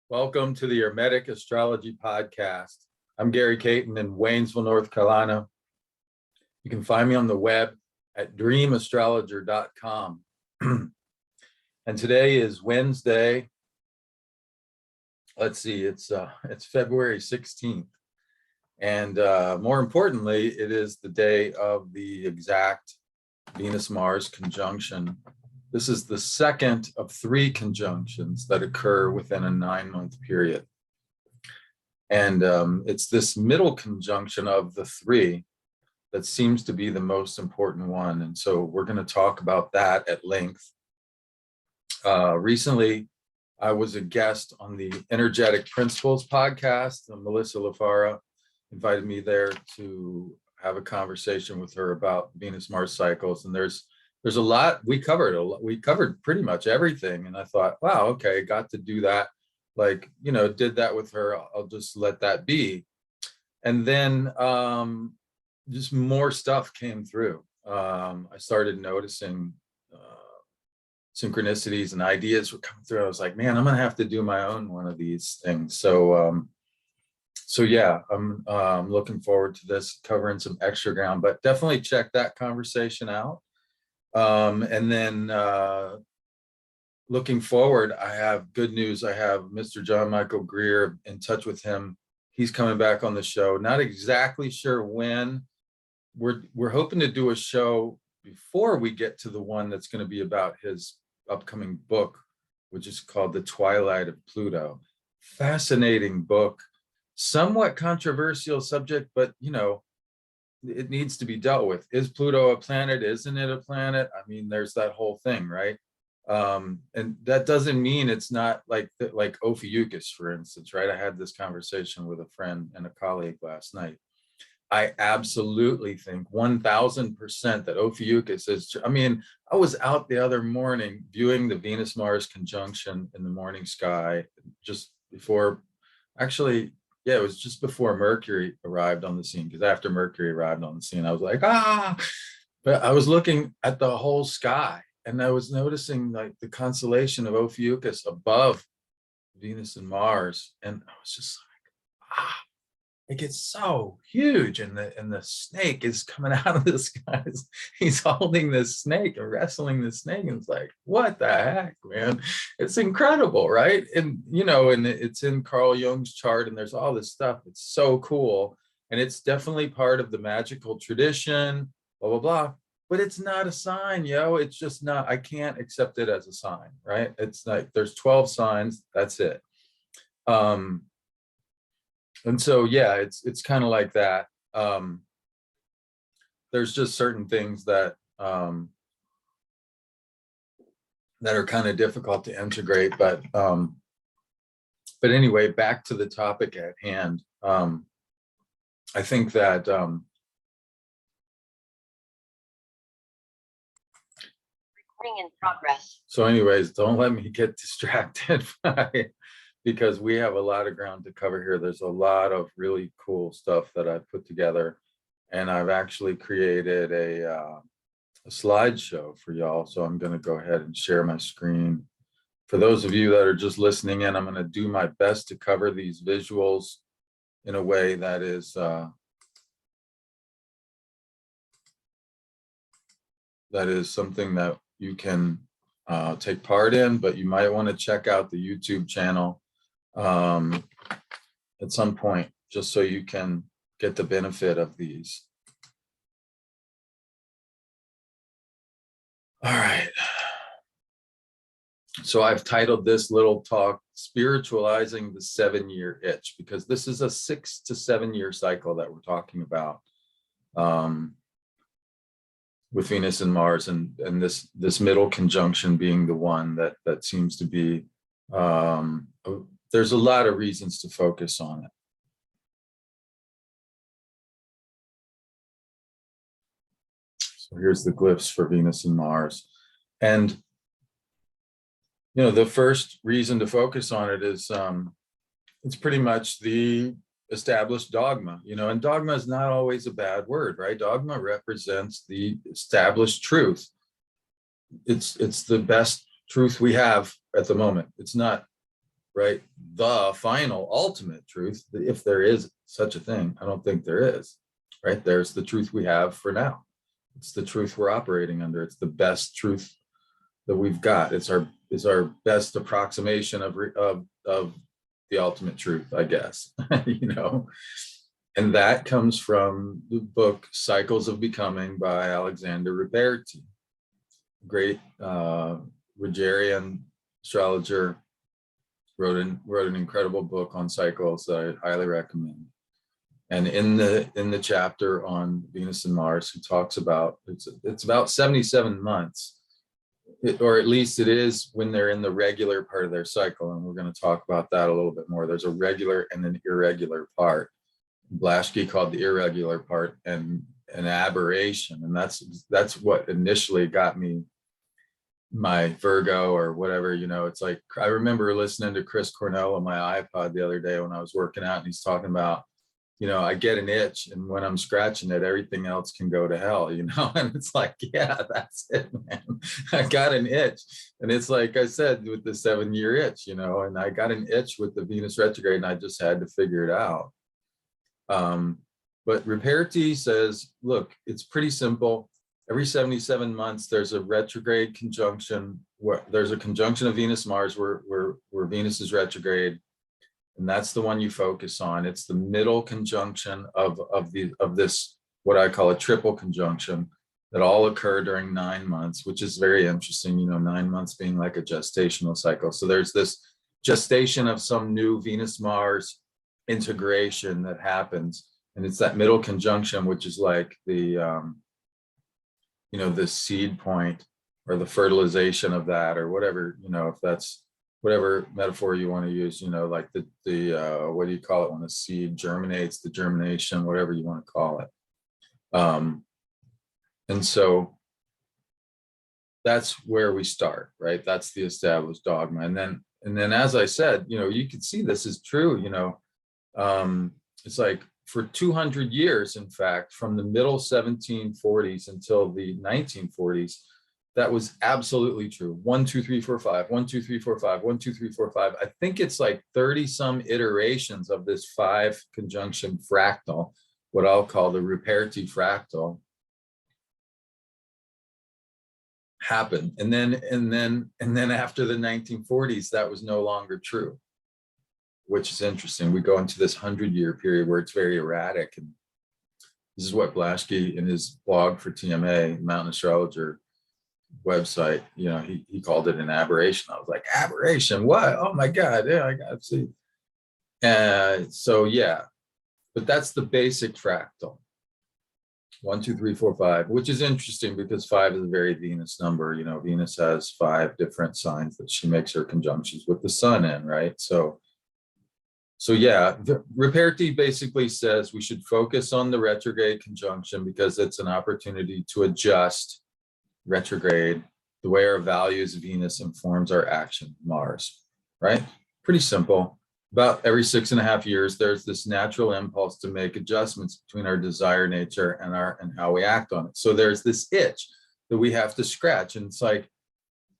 Welcome to the Hermetic Astrology Podcast. I'm Gary Caton in Waynesville, North Carolina. You can find me on the web at dreamastrologer.com. And today is Wednesday. Let's see, it's February 16th. And more importantly, it is the day of the exact Venus-Mars conjunction. This is the second of 3 conjunctions that occur within a 9-month period. And it's this middle conjunction of the 3 that seems to be the most important one. And so we're going to talk about that at length. Recently, I was a guest on the Energetic Principles podcast. Melissa LaFara invited me there to have a conversation with her about Venus-Mars cycles. And there's a lot we covered. We covered pretty much everything. And I thought, wow, okay, got to do that. Like, did that with her. I'll just let that be. And then just more stuff came through. I started noticing synchronicities and ideas were coming through. I was like, man, I'm gonna have to do my own one of these things. So yeah, I'm looking forward to this, covering some extra ground, but definitely check that conversation out. And then looking forward, I have good news. I have Mr. John Michael Greer, in touch with him. He's coming back on the show. Not exactly sure when. We're hoping to do a show before we get to the one that's going to be about his upcoming book, which is called The Twilight of Pluto. Fascinating book, somewhat controversial subject, but it needs to be dealt with. Is Pluto a planet? Isn't it a planet? I mean, there's that whole thing, right? And that doesn't mean it's not like Ophiuchus, for instance, right? I had this conversation with a friend and a colleague last night. I absolutely think 1000% that Ophiuchus is, I was out the other morning viewing the Venus-Mars conjunction in the morning sky just before, actually, yeah, it was just before Mercury arrived on the scene, because after Mercury arrived on the scene, I was like, but I was looking at the whole sky and I was noticing like the constellation of Ophiuchus above Venus and Mars. And I was just like, it gets so huge, and the snake is coming out of the sky. He's holding this snake and wrestling the snake, and it's like, what the heck, man? It's incredible, right? And and it's in Carl Jung's chart, and there's all this stuff. It's so cool, and it's definitely part of the magical tradition, blah blah blah. But it's not a sign, It's just not. I can't accept it as a sign, right? It's like there's 12 signs. That's it. And so, yeah, it's kind of like that. There's just certain things that are kind of difficult to integrate, but anyway, back to the topic at hand. I think that recording in progress. So anyways, don't let me get distracted because we have a lot of ground to cover here. There's a lot of really cool stuff that I've put together, and I've actually created a slideshow for y'all. So I'm going to go ahead and share my screen. For those of you that are just listening in, I'm going to do my best to cover these visuals in a way that is something that you can take part in, but you might want to check out the YouTube channel at some point, just so you can get the benefit of these. All right. So I've titled this little talk, Spiritualizing the 7-Year Itch, because this is a 6 to 7 year cycle that we're talking about with Venus and Mars, and this middle conjunction being the one that seems to be, there's a lot of reasons to focus on it. So here's the glyphs for Venus and Mars. And, the first reason to focus on it is it's pretty much the established dogma, and dogma is not always a bad word, right? Dogma represents the established truth. It's the best truth we have at the moment. It's not right? The final ultimate truth, if there is such a thing. I don't think there is, right? There's the truth we have for now. It's the truth we're operating under. It's the best truth that we've got. It's our best approximation of the ultimate truth, I guess. You know, and that comes from the book Cycles of Becoming by Alexander Ruperti, great Rogerian astrologer. Wrote an incredible book on cycles that I highly recommend. And in the chapter on Venus and Mars, he talks about it's about 77 months, or at least it is when they're in the regular part of their cycle. And we're going to talk about that a little bit more. There's a regular and an irregular part. Blaschke called the irregular part an aberration, and that's what initially got me my Virgo or whatever. You know, it's like I remember listening to Chris Cornell on my iPod the other day when I was working out, and he's talking about, you know, I get an itch, and when I'm scratching it, everything else can go to hell, you know. And it's like, yeah, that's it, man. I got an itch. And it's like I said with the 7-year itch, you know, and I got an itch with the Venus retrograde, and I just had to figure it out. But Ruperti says, look, it's pretty simple. Every 77 months, there's a retrograde conjunction. There's a conjunction of Venus-Mars where Venus is retrograde, and that's the one you focus on. It's the middle conjunction of this, what I call a triple conjunction, that all occur during 9 months, which is very interesting. You know, 9 months being like a gestational cycle. So there's this gestation of some new Venus-Mars integration that happens, and it's that middle conjunction, which is like the you know, the seed point or the fertilization of that, or whatever, you know, if that's whatever metaphor you want to use, you know, like the what do you call it when a seed germinates, the germination, whatever you want to call it. And so that's where we start, right? That's the established dogma. And then as I said, you know, you can see this is true, you know, it's like for 200 years, in fact, from the middle 1740s until the 1940s, that was absolutely true. 1, 2, 3, 4, 5, 1, 2, 3, 4, 5, 1, 2, 3, 4, 5. I think it's like 30 some iterations of this 5 conjunction fractal, what I'll call the Ruperti fractal, happened. And then after the 1940s, that was no longer true, which is interesting. We go into this 100-year period where it's very erratic. And this is what Blaschke in his blog for TMA, Mountain Astrologer website, you know, he called it an aberration. I was like, aberration, what? Oh my God, yeah, I got to see. So yeah, but that's the basic fractal. 1, 2, 3, 4, 5, which is interesting because 5 is a very Venus number. You know, Venus has 5 different signs that she makes her conjunctions with the sun in, right? So yeah, Ruperti basically says we should focus on the retrograde conjunction because it's an opportunity to adjust retrograde the way our values Venus informs our action Mars, right? Pretty simple. About every 6.5 years, there's this natural impulse to make adjustments between our desire nature and how we act on it. So there's this itch that we have to scratch, and it's like,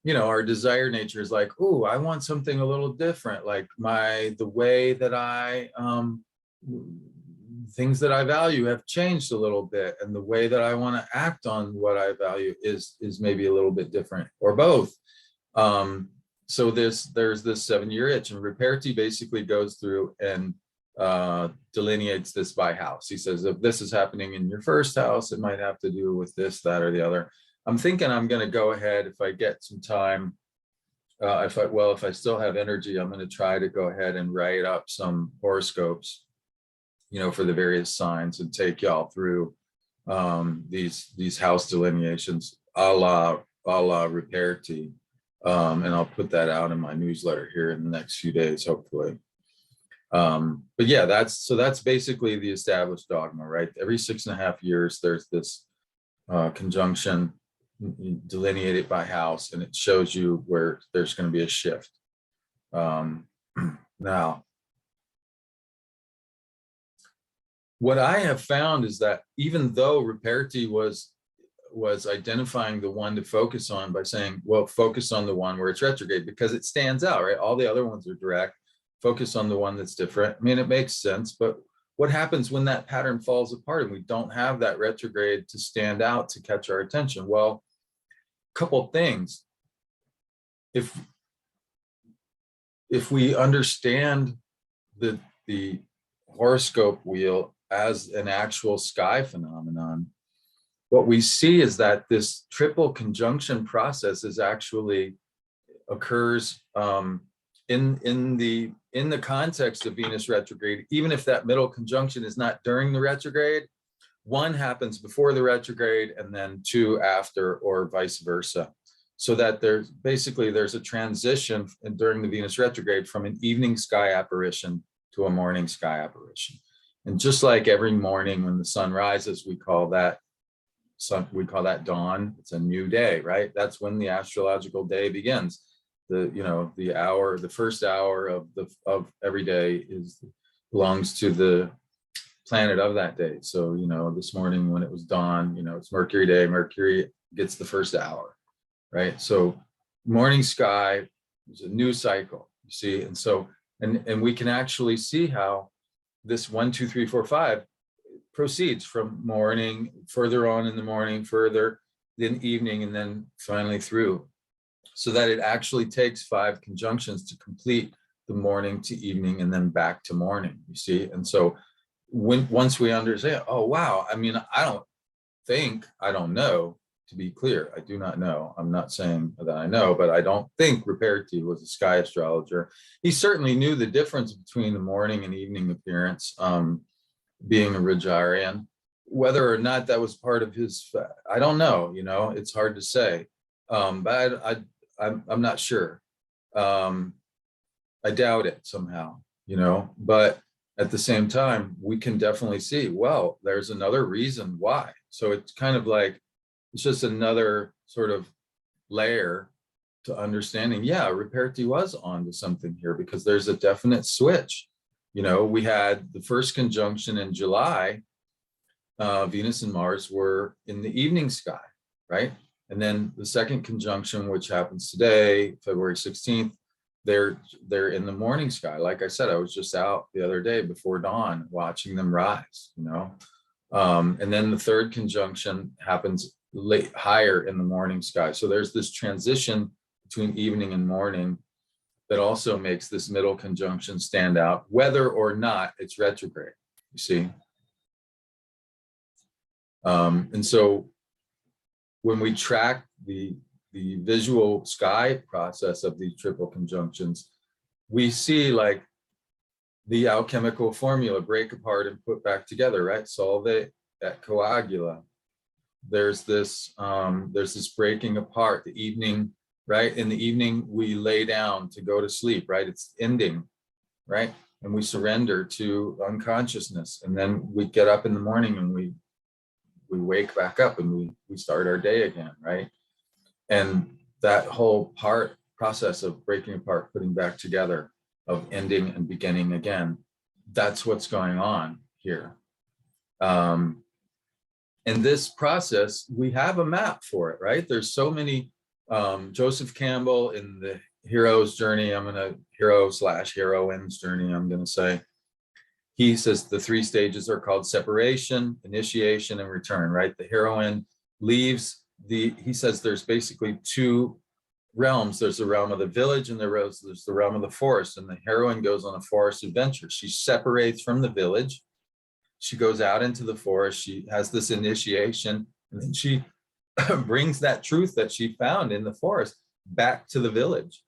you know, our desire nature is like, oh, I want something a little different. Like the way that I, things that I value have changed a little bit. And the way that I want to act on what I value is maybe a little bit different, or both. So there's this 7-year itch, and Ruperti basically goes through and delineates this by house. He says, if this is happening in your first house, it might have to do with this, that, or the other. I'm thinking I'm going to go ahead, if I get some time, if I still have energy, I'm going to try to go ahead and write up some horoscopes, you know, for the various signs, and take y'all through these house delineations a la Ruperti. And I'll put that out in my newsletter here in the next few days, hopefully. But yeah, that's basically the established dogma, right? Every 6.5 years, there's this conjunction delineated by house, and it shows you where there's going to be a shift. Now, what I have found is that even though Ruperti was identifying the one to focus on by saying, well, focus on the one where it's retrograde because it stands out, right? All the other ones are direct. focus on the one that's different. I mean, it makes sense, but what happens when that pattern falls apart and we don't have that retrograde to stand out to catch our attention? Well, a couple things. If we understand the horoscope wheel as an actual sky phenomenon, what we see is that this triple conjunction process is actually occurs in the context of Venus retrograde. Even if that middle conjunction is not during the retrograde, one happens before the retrograde and then two after, or vice versa. So that there's a transition during the Venus retrograde from an evening sky apparition to a morning sky apparition. And just like every morning when the sun rises, we call that dawn. It's a new day, right? That's when the astrological day begins. The first hour of every day belongs to the planet of that day. So, this morning when it was dawn, it's Mercury day. Mercury gets the first hour, right? So morning sky is a new cycle, you see? And so, and we can actually see how this 1, 2, 3, 4, 5 proceeds from morning, further on in the morning, further, then evening, and then finally through. So that it actually takes 5 conjunctions to complete the morning to evening and then back to morning, you see? And so once we understand, oh, wow, I mean, I don't know, to be clear, I do not know. I'm not saying that I know, but I don't think Ripperti was a sky astrologer. He certainly knew the difference between the morning and evening appearance, being a Rajarian. Whether or not that was part of his, I don't know, it's hard to say. But I'm not sure. I doubt it somehow, but at the same time, we can definitely see, well, there's another reason why. So it's kind of like, it's just another sort of layer to understanding, yeah, Ripperti was onto something here, because there's a definite switch. We had the first conjunction in July, Venus and Mars were in the evening sky, right? And then the second conjunction, which happens today, February 16th, they're in the morning sky. Like I said, I was just out the other day before dawn watching them rise, and then the third conjunction happens higher in the morning sky. So there's this transition between evening and morning that also makes this middle conjunction stand out, whether or not it's retrograde, you see? And so when we track the visual sky process of these triple conjunctions, we see like the alchemical formula break apart and put back together, right? Solve et coagula. There's this breaking apart, the evening, right? In the evening, we lay down to go to sleep, right? It's ending, right? And we surrender to unconsciousness. And then we get up in the morning and we wake back up and we start our day again, right? And that whole process of breaking apart, putting back together, of ending and beginning again, that's what's going on here. And this process, we have a map for it, right? There's so many, Joseph Campbell in the hero's journey, hero/heroine's journey, I'm gonna say, he says the 3 stages are called separation, initiation, and return, right? The heroine leaves he says there's basically 2 realms. There's the realm of the village and there's the realm of the forest, and the heroine goes on a forest adventure. She separates from the village. She goes out into the forest. She has this initiation, and then she brings that truth that she found in the forest back to the village.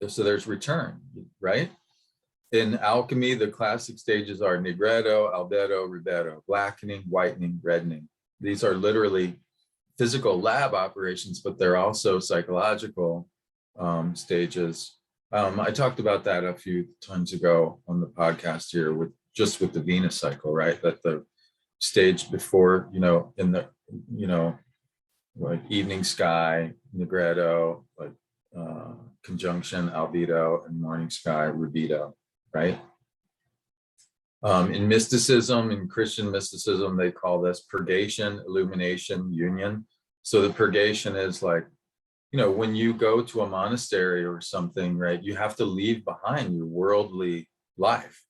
So there's return, right? In alchemy, the classic stages are negredo, albedo, rubedo, blackening, whitening, reddening. These are literally physical lab operations, but they're also psychological stages. I talked about that a few times ago on the podcast here with the Venus cycle, right? That the stage before, in the, like evening sky, negredo, like conjunction, albedo, and morning sky, rubedo, right? In mysticism, in Christian mysticism, they call this purgation, illumination, union. So the purgation is like you know, when you go to a monastery or something, right, you have to leave behind your worldly life.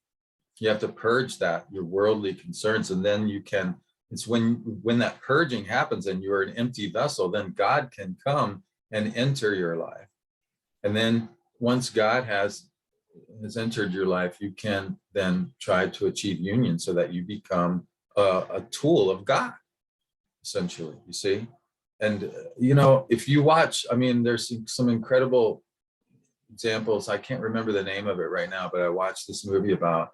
You have to purge that, your worldly concerns, and then you can, it's when that purging happens and you're an empty vessel, then God can come and enter your life. And then once God has entered your life, you can then try to achieve union so that you become a tool of God, essentially, you see? And, you know, if you watch, I mean, there's some incredible examples. I can't remember the name of it right now, but I watched this movie about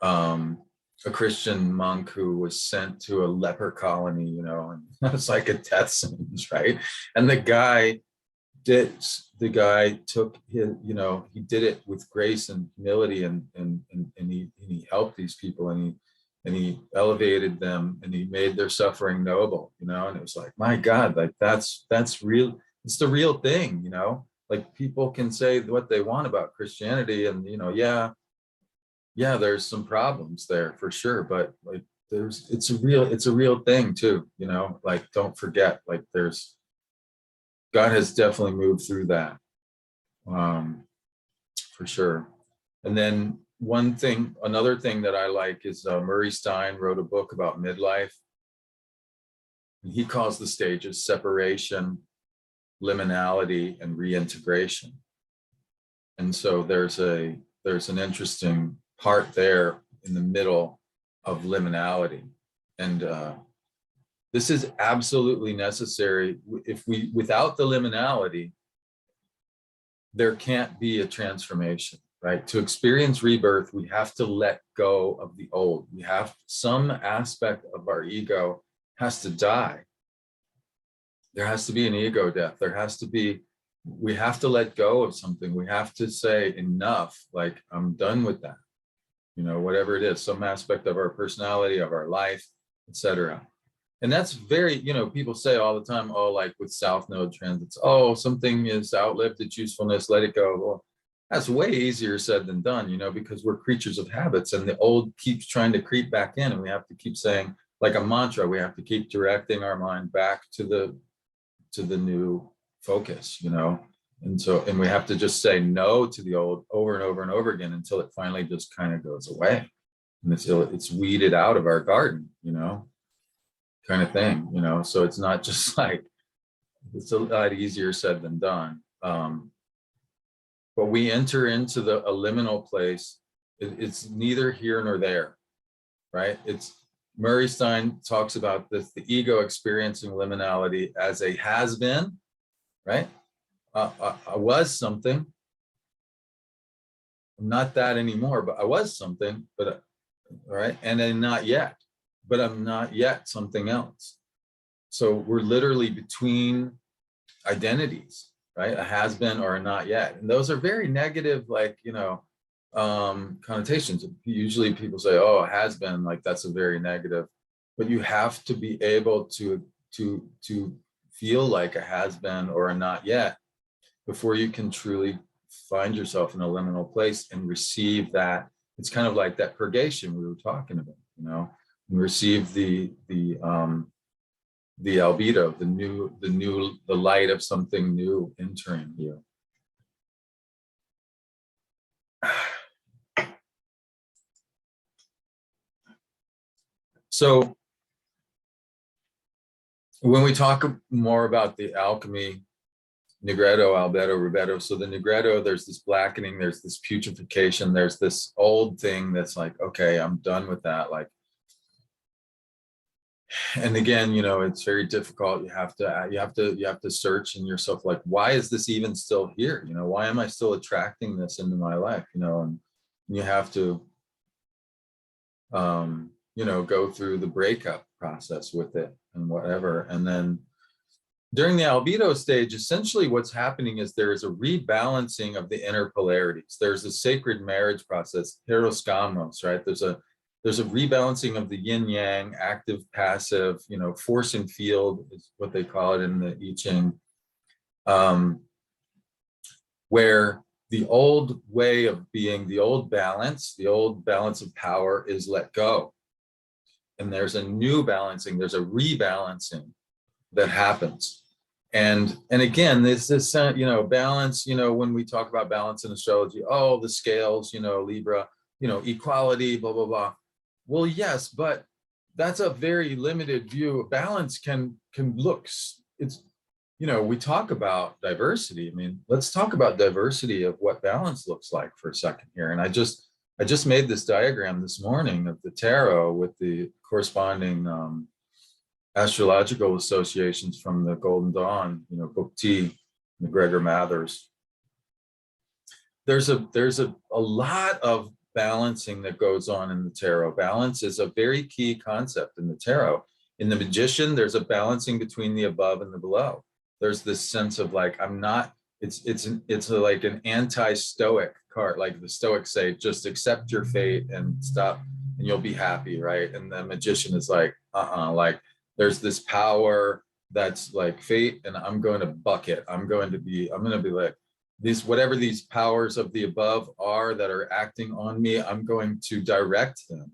a Christian monk who was sent to a leper colony, you know, and it's like a death sentence, right? And the guy took his, you know, he did it with grace and humility, and he helped these people, and he elevated them, and he made their suffering noble, you know. And it was like, my God, like that's real. It's the real thing, you know. Like, people can say what they want about Christianity, and, you know, yeah, there's some problems there for sure, but like it's a real thing too, you know. Like, don't forget, like, God has definitely moved through that, for sure. And then another thing that I like is Murray Stein wrote a book about midlife. And he calls the stages separation, liminality, and reintegration. And so there's an interesting part there in the middle of liminality. And this is absolutely necessary. Without the liminality, there can't be a transformation, right? To experience rebirth, we have to let go of the old. Some aspect of our ego has to die. There has to be an ego death. We have to let go of something. We have to say enough, like, I'm done with that. You know, whatever it is, some aspect of our personality, of our life, etc. And that's very, you know, people say all the time, oh, like with South Node transits, oh, something is outlived its usefulness, let it go. Well, that's way easier said than done, you know, because we're creatures of habits, and the old keeps trying to creep back in, and we have to keep saying, like a mantra, we have to keep directing our mind back to the new focus, you know. And we have to just say no to the old over and over and over again until it finally just kind of goes away, and it's weeded out of our garden, you know, kind of thing, you know. So it's not just like, it's a lot easier said than done. But we enter into a liminal place. It's neither here nor there, right? Murray Stein talks about this, the ego experiencing liminality as a has-been, right? I was something. I'm not that anymore, but I was something, but right? And then not yet, but I'm not yet something else. So we're literally between identities, right? A has been or a not yet. And those are very negative, like, you know, connotations. Usually people say, oh, a has been, like, that's a very negative, but you have to be able to feel like a has been or a not yet before you can truly find yourself in a liminal place and receive that. It's kind of like that purgation we were talking about, you know, and receive the albedo, the light of something new entering you. So when we talk more about the alchemy, Negredo, Albedo, Rubedo. So the Negredo, there's this blackening, there's this putrefaction, there's this old thing that's like, okay, I'm done with that. Like, and again, you know, it's very difficult. You have to search in yourself, like, why is this even still here? You know, why am I still attracting this into my life? You know, and you have to, you know, go through the breakup process with it and whatever. And then during the albedo stage, essentially what's happening is there is a rebalancing of the inner polarities. There's a sacred marriage process, hieros, gamos, right? There's a rebalancing of the yin yang, active, passive, you know, force and field is what they call it in the I Ching, where the old way of being, the old balance of power is let go. And there's a new balancing, there's a rebalancing that happens. And again, this balance, when we talk about balance in astrology, oh, the scales, Libra, equality, blah, blah, blah. Well, yes, but that's a very limited view. Balance can look, it's, we talk about diversity. I mean, let's talk about diversity of what balance looks like for a second here. And I just made this diagram this morning of the tarot with the corresponding astrological associations from the Golden Dawn, Book T, McGregor Mathers. There's a lot of balancing that goes on in the tarot. Balance is a very key concept in the tarot. In the Magician, there's a balancing between the above and the below. There's this sense of like, I'm not, it's like an anti-stoic card. Like the Stoics say, just accept your fate and stop and you'll be happy, right? And the Magician is like, like there's this power that's like fate and I'm going to buck it. I'm going to be like, whatever these powers of the above are that are acting on me, I'm going to direct them.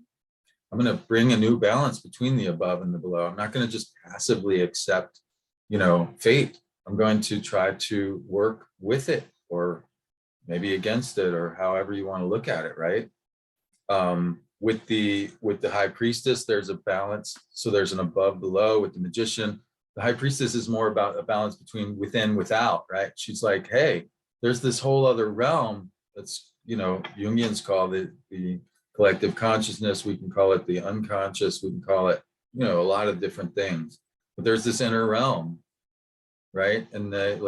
I'm going to bring a new balance between the above and the below. I'm not going to just passively accept, fate. I'm going to try to work with it or maybe against it or however you want to look at it, right? With the High Priestess, there's a balance. So there's an above, below. With the Magician, the High Priestess is more about a balance between within, without, right? She's like, hey, there's this whole other realm that's, Jungians call the collective consciousness. We can call it the unconscious. We can call it, a lot of different things. But there's this inner realm, right? And there's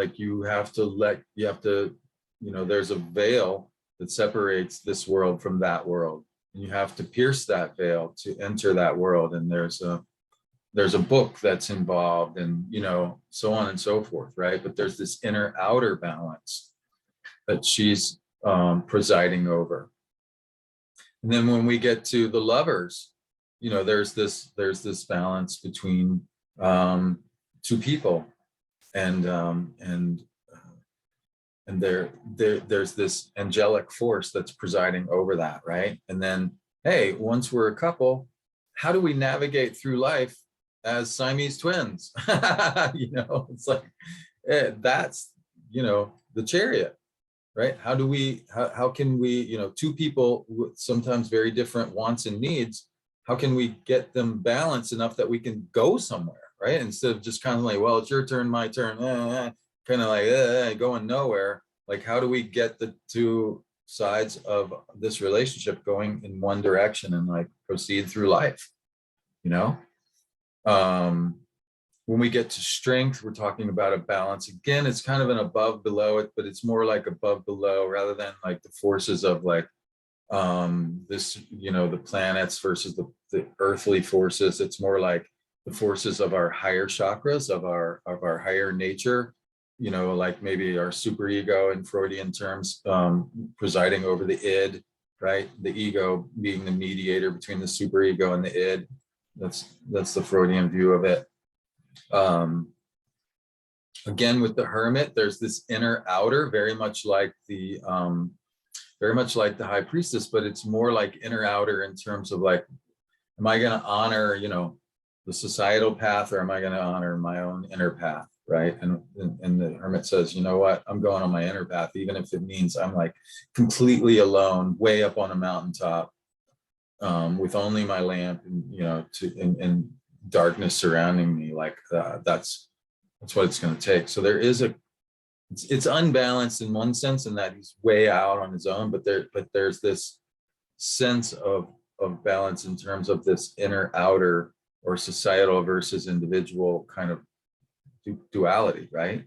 a veil that separates this world from that world. And you have to pierce that veil to enter that world. And there's a book that's involved and, so on and so forth, right? But there's this inner outer balance that she's presiding over. And then when we get to the Lovers, there's this balance between two people, and there's this angelic force that's presiding over that, right? And then, hey, once we're a couple, how do we navigate through life as Siamese twins? It's like that's the Chariot. Right? How can we, two people with sometimes very different wants and needs, how can we get them balanced enough that we can go somewhere, right? Instead of just kind of like, well, it's your turn, my turn, kind of like going nowhere. Like, how do we get the two sides of this relationship going in one direction and like proceed through life, When we get to Strength, we're talking about a balance. Again, it's kind of an above below it, but it's more like above below rather than like the forces of like this, the planets versus the earthly forces. It's more like the forces of our higher chakras, of our higher nature, like maybe our superego in Freudian terms, presiding over the id, right? The ego being the mediator between the superego and the id. That's the Freudian view of it. Again, with the Hermit, there's this inner outer, very much like the High Priestess, but it's more like inner outer in terms of like, am I going to honor, the societal path, or am I going to honor my own inner path, right? And the Hermit says, you know what, I'm going on my inner path, even if it means I'm like completely alone, way up on a mountaintop, with only my lamp, and darkness surrounding me. Like that's what it's going to take. So there is it's unbalanced in one sense in that he's way out on his own, but there's this sense of balance in terms of this inner outer or societal versus individual kind of duality, right?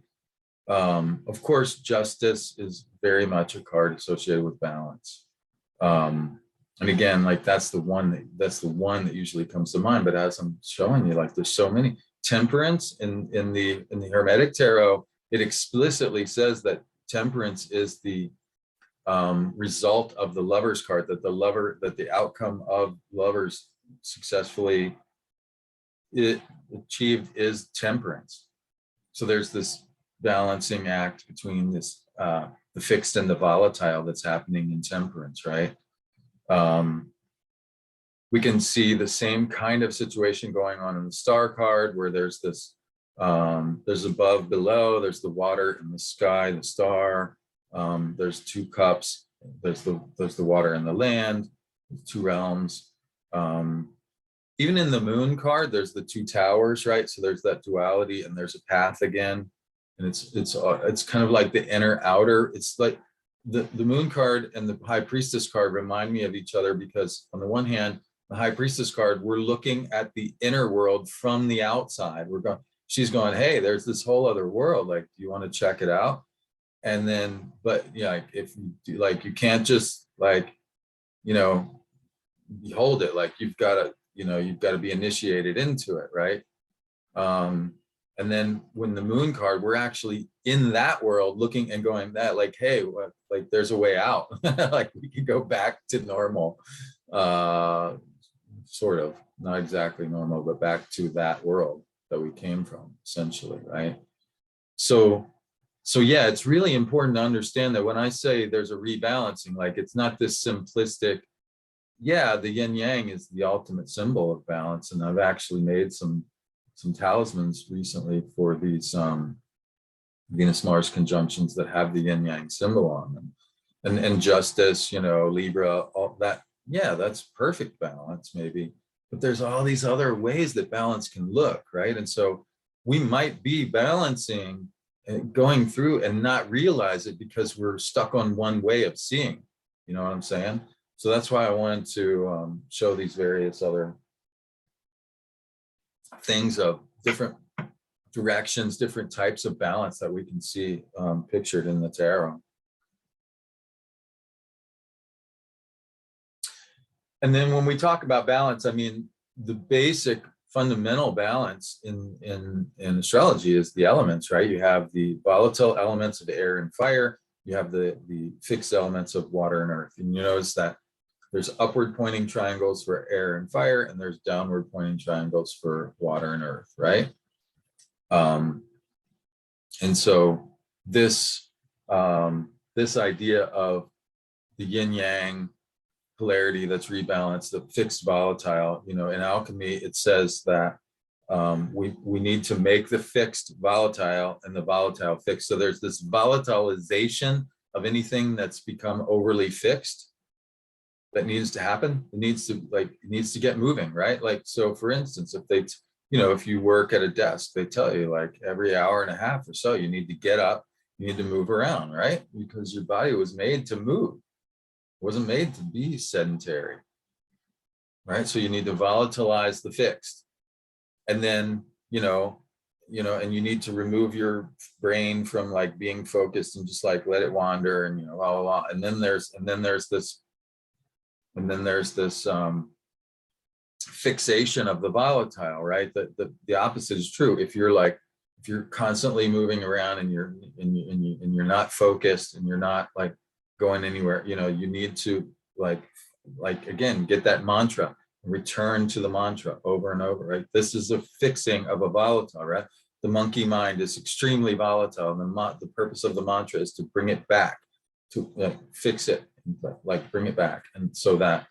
Of course, Justice is very much a card associated with balance. And again, like that's the one that usually comes to mind. But as I'm showing you, like there's so many. Temperance in the Hermetic Tarot, it explicitly says that Temperance is the result of the Lover's card, that the outcome of Lovers successfully achieved is temperance. So there's this balancing act between this the fixed and the volatile that's happening in Temperance, right? We can see the same kind of situation going on in the Star card, where there's this There's above, below, there's the water and the sky, the star. There's two cups. There's the water and the land, two realms. Even in the moon card, there's the two towers, right? So there's that duality, and there's a path again, and it's kind of like the inner outer. It's like the moon card and the high priestess card remind me of each other, because on the one hand, the high priestess card, we're looking at the inner world from the outside. She's going, hey, there's this whole other world. Like, do you want to check it out? And then, but yeah, like, if you do, like, you can't just like, behold it. Like, you've got to be initiated into it, right? And then when the moon card, we're actually in that world looking and going that like, hey, what, like, there's a way out. Like, we could go back to normal, sort of, not exactly normal, but back to that world that we came from, essentially, right? So yeah, it's really important to understand that when I say there's a rebalancing, like, it's not this simplistic, yeah, the yin yang is the ultimate symbol of balance. And I've actually made some talismans recently for these Venus Mars conjunctions that have the yin yang symbol on them, and justice, Libra, all that. Yeah, that's perfect balance, maybe. But there's all these other ways that balance can look, right? And so we might be balancing and going through and not realize it because we're stuck on one way of seeing. You know what I'm saying? So that's why I wanted to show these various other things of different directions, different types of balance that we can see pictured in the tarot. And then when we talk about balance, I mean, the basic fundamental balance in astrology is the elements, right? You have the volatile elements of air and fire. You have the fixed elements of water and earth. And you notice that there's upward pointing triangles for air and fire, and there's downward pointing triangles for water and earth, right? And so this idea of the yin yang polarity that's rebalanced, the fixed volatile, in alchemy, it says that we need to make the fixed volatile and the volatile fixed. So there's this volatilization of anything that's become overly fixed that needs to happen. It needs to get moving, right? Like, so for instance, if you work at a desk, they tell you like every hour and a half or so, you need to get up, you need to move around, right? Because your body was made to move. It wasn't made to be sedentary, right? So you need to volatilize the fixed. And then, and you need to remove your brain from like being focused and just like let it wander and, blah, blah, blah. And then there's this fixation of the volatile, right? The opposite is true. If you're constantly moving around and you're not focused and you're not like going anywhere, you need to like again, get that mantra, return to the mantra over and over, right? This is a fixing of a volatile, right? The monkey mind is extremely volatile. And the purpose of the mantra is to bring it back, to fix it, like bring it back. And so that,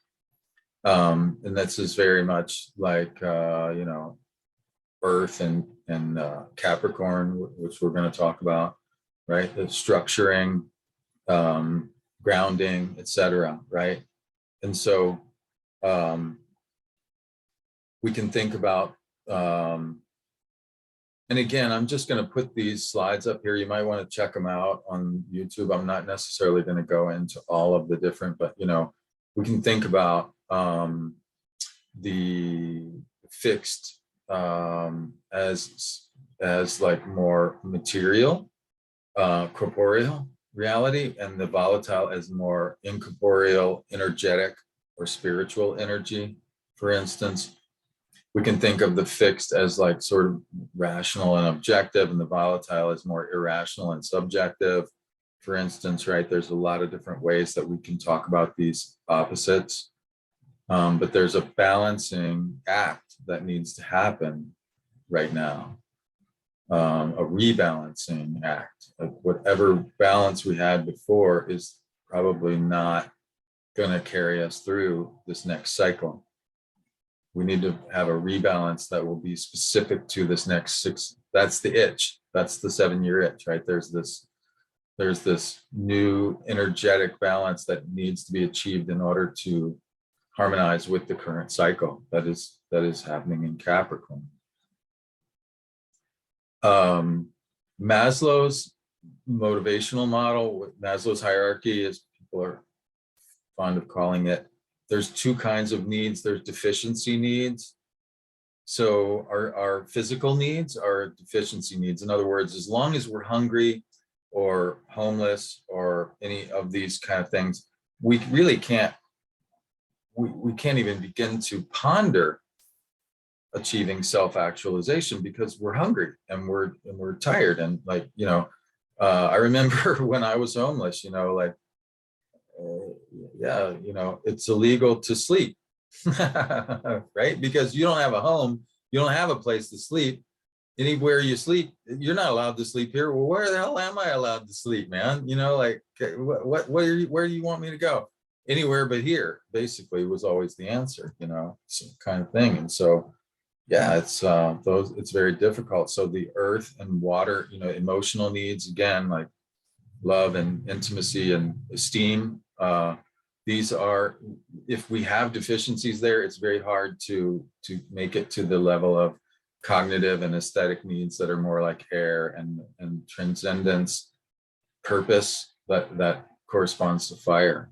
and that's just very much like, Earth and Capricorn, which we're going to talk about, right? The structuring, grounding, etc., right? And so we can think about, and again, I'm just going to put these slides up here. You might want to check them out on YouTube. I'm not necessarily going to go into all of the different, but we can think about the fixed as like more material, corporeal reality, and the volatile as more incorporeal, energetic, or spiritual energy. For instance, we can think of the fixed as like sort of rational and objective, and the volatile as more irrational and subjective. For instance, right, there's a lot of different ways that we can talk about these opposites. But there's a balancing act that needs to happen right now, a rebalancing act. Whatever balance we had before is probably not going to carry us through this next cycle. We need to have a rebalance that will be specific to this next 6. That's the itch. That's the 7-year itch, right? There's this new energetic balance that needs to be achieved in order to harmonize with the current cycle that is happening in Capricorn. Maslow's motivational model, Maslow's hierarchy, as people are fond of calling it, there's 2 kinds of needs. There's deficiency needs. So our physical needs are deficiency needs. In other words, as long as we're hungry or homeless or any of these kind of things, we really can't, we can't even begin to ponder achieving self-actualization because we're hungry and we're tired. And like, you know, I remember when I was homeless, you know, like, yeah, you know, it's illegal to sleep, right? Because you don't have a home, you don't have a place to sleep. Anywhere you sleep, you're not allowed to sleep here. Well, where the hell am I allowed to sleep, man? You know, like, where do you want me to go? Anywhere but here, basically, was always the answer, you know, kind of thing. And so, yeah, it's very difficult. So the earth and water, you know, emotional needs, again, like love and intimacy and esteem, these are, if we have deficiencies there, it's very hard to make it to the level of cognitive and aesthetic needs that are more like air and transcendence, purpose, that corresponds to fire.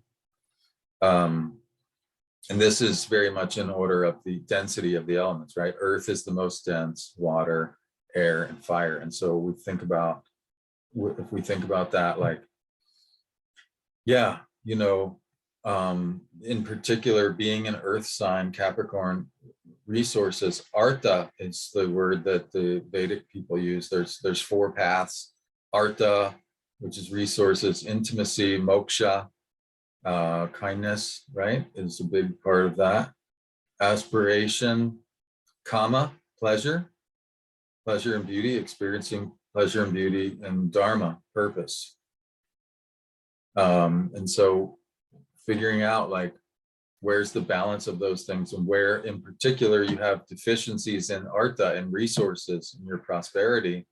And this is very much in order of the density of the elements, right? Earth is the most dense, water, air, and fire. And so we think about, if we think about that, like, yeah, you know, in particular, being an earth sign, Capricorn, resources, artha is the word that the Vedic people use. There's 4 paths. Artha, which is resources, intimacy, moksha, kindness, right, is a big part of that. Aspiration, kama, pleasure and beauty, experiencing pleasure and beauty, and dharma, purpose. And so figuring out like where's the balance of those things, and where in particular you have deficiencies in artha and resources in your prosperity,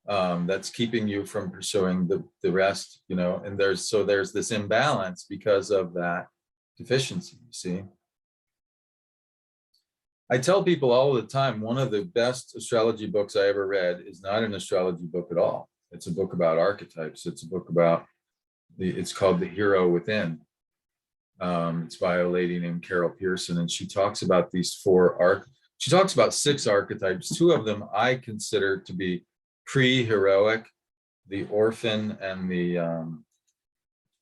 that's keeping you from pursuing the rest, you know. And there's this imbalance because of that deficiency, you see. I tell people all the time, one of the best astrology books I ever read is not an astrology book at all. It's a book about archetypes. It's a book about it's called The Hero Within. It's by a lady named Carol Pearson, and she talks about these 4 she talks about 6 archetypes. 2 of them I consider to be pre-heroic, the orphan and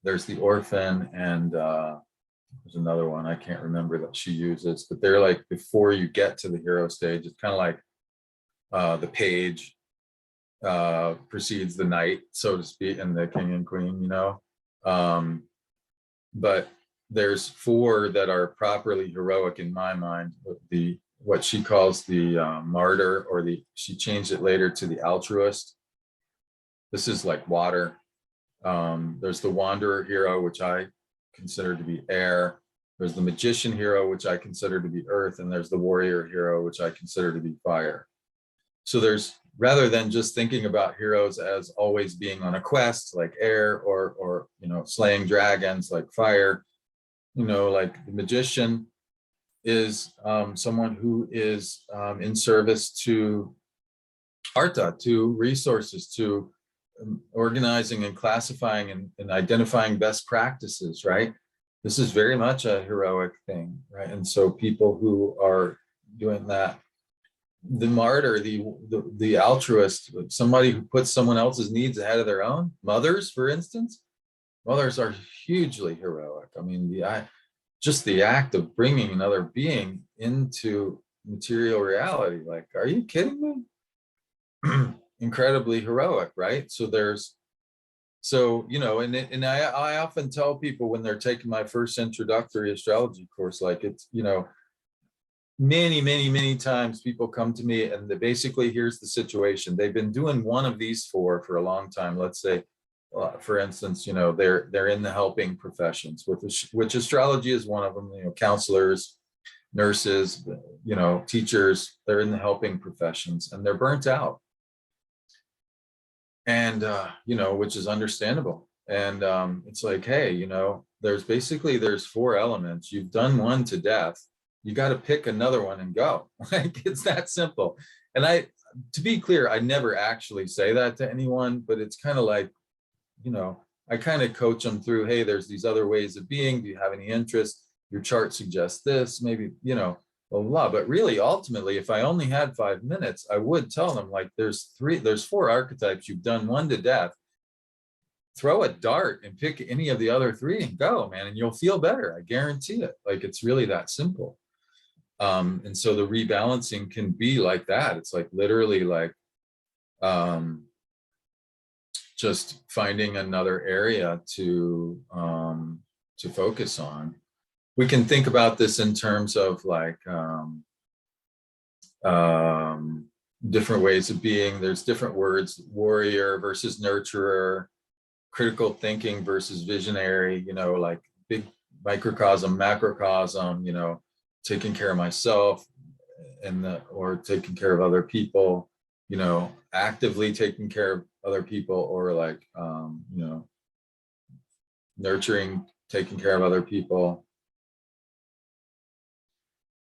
there's the orphan, and there's another one I can't remember that she uses, but they're like before you get to the hero stage. It's kind of like the page precedes the knight, so to speak, and the king and queen, you know. But there's 4 that are properly heroic in my mind. What she calls the martyr, or she changed it later to the altruist. This is like water. There's the wanderer hero, which I consider to be air. There's the magician hero, which I consider to be earth, and there's the warrior hero, which I consider to be fire. So there's, rather than just thinking about heroes as always being on a quest like air, or you know, slaying dragons like fire, you know, like the magician is someone who is in service to artha, to resources, to organizing and classifying and identifying best practices, right? This is very much a heroic thing, right? And so people who are doing that, the martyr, the altruist, somebody who puts someone else's needs ahead of their own, mothers, for instance, mothers are hugely heroic. I mean, just the act of bringing another being into material reality, like, are you kidding me? Incredibly heroic, right? So you know, and I often tell people when they're taking my first introductory astrology course, like, it's, you know, many times people come to me and basically, here's the situation. They've been doing one of these 4 for a long time. Let's say, for instance, you know, they're in the helping professions, which astrology is one of them, you know, counselors, nurses, you know, teachers, they're in the helping professions and they're burnt out. And, you know, which is understandable. And it's like, hey, you know, there's 4 elements. You've done one to death. You got to pick another one and go. Like, it's that simple. And to be clear, I never actually say that to anyone, but it's kind of like, you know, I kind of coach them through, hey, there's these other ways of being. Do you have any interest? Your chart suggests this, maybe, you know, blah, blah, blah. But really, ultimately, if I only had 5 minutes, I would tell them, like, there's 4 archetypes. You've done one to death. Throw a dart and pick any of the other 3 and go, man, and you'll feel better. I guarantee it. Like, it's really that simple. And so the rebalancing can be like that. It's like literally like just finding another area to focus on. We can think about this in terms of like different ways of being. There's different words: warrior versus nurturer, critical thinking versus visionary, you know, like big microcosm, macrocosm, you know, taking care of myself or taking care of other people, you know, actively taking care of other people, or like, you know, nurturing, taking care of other people.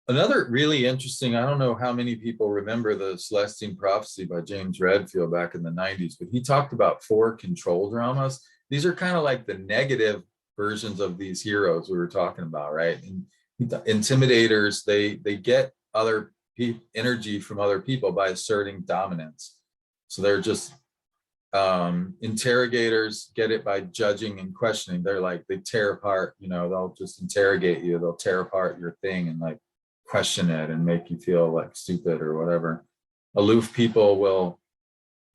Another really interesting, I don't know how many people remember the Celestine Prophecy by James Redfield back in the 90s, but he talked about 4 control dramas. These are kind of like the negative versions of these heroes we were talking about, right? And intimidators, they get other energy from other people by asserting dominance. So they're just interrogators get it by judging and questioning. They're like, they tear apart, you know, they'll just interrogate you, they'll tear apart your thing and like question it and make you feel like stupid or whatever. Aloof people will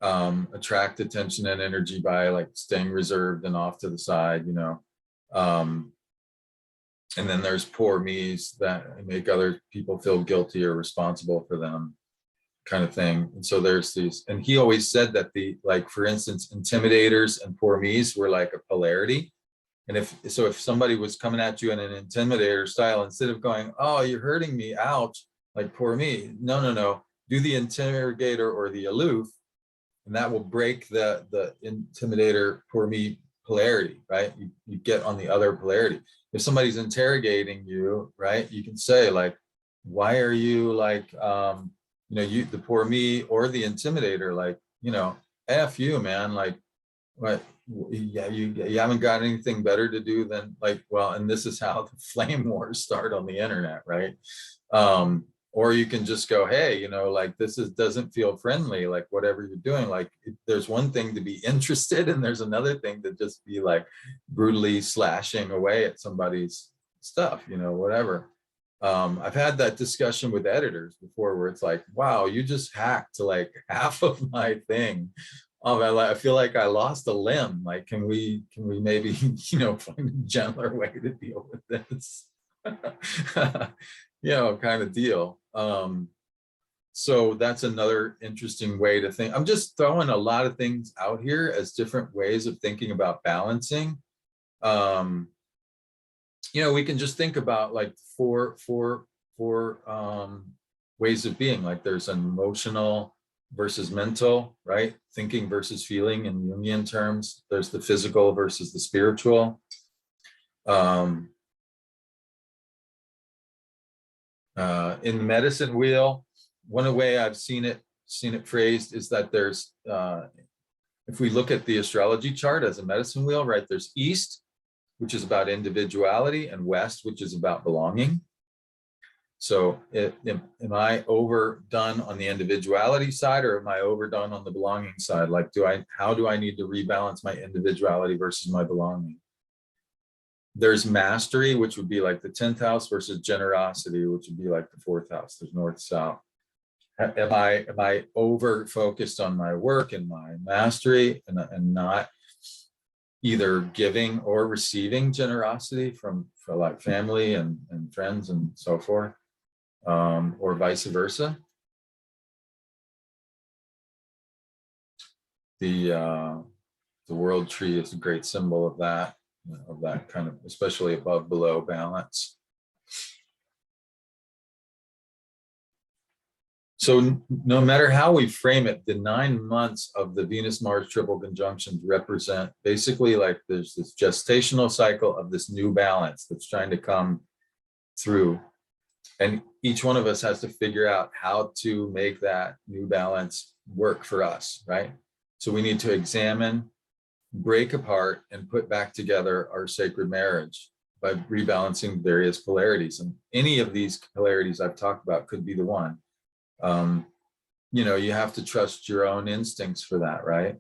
attract attention and energy by like staying reserved and off to the side, you know. And then there's poor me's that make other people feel guilty or responsible for them, kind of thing. And so there's these, and he always said that like, for instance, intimidators and poor me's were like a polarity. And if somebody was coming at you in an intimidator style, instead of going, oh, you're hurting me, ouch, like poor me, no, do the interrogator or the aloof, and that will break the intimidator, poor me polarity, right? You get on the other polarity. If somebody's interrogating you, right, you can say like, why are you like, you know, you, the poor me or the intimidator, like, you know, F you, man, like, what, yeah, you haven't got anything better to do than like, well, and this is how the flame wars start on the internet, right? Or you can just go, hey, you know, like, doesn't feel friendly, like whatever you're doing, like there's one thing to be interested and there's another thing to just be like brutally slashing away at somebody's stuff, you know, whatever. I've had that discussion with editors before where it's like, wow, you just hacked like half of my thing. I feel like I lost a limb. Like, can we maybe, you know, find a gentler way to deal with this? You know, kind of deal. So that's another interesting way to think. I'm just throwing a lot of things out here as different ways of thinking about balancing. You know, we can just think about like four ways of being. Like, there's an emotional versus mental, right? Thinking versus feeling in Jungian terms. There's the physical versus the spiritual. In the medicine wheel, one way I've seen it phrased is that there's, if we look at the astrology chart as a medicine wheel, right, there's east, which is about individuality, and west, which is about belonging. So am I overdone on the individuality side, or am I overdone on the belonging side? Like, how do I need to rebalance my individuality versus my belonging? There's mastery, which would be like the 10th house, versus generosity, which would be like the 4th house. There's north, south. Am I over focused on my work and my mastery and not either giving or receiving generosity for like family and friends and so forth, or vice versa? The world tree is a great symbol of that, you know, of that kind of, especially above below balance. So no matter how we frame it, the 9 months of the Venus-Mars triple conjunctions represent basically like there's this gestational cycle of this new balance that's trying to come through. And each one of us has to figure out how to make that new balance work for us, right? So we need to examine, break apart, and put back together our sacred marriage by rebalancing various polarities. And any of these polarities I've talked about could be the one. You know, you have to trust your own instincts for that, right?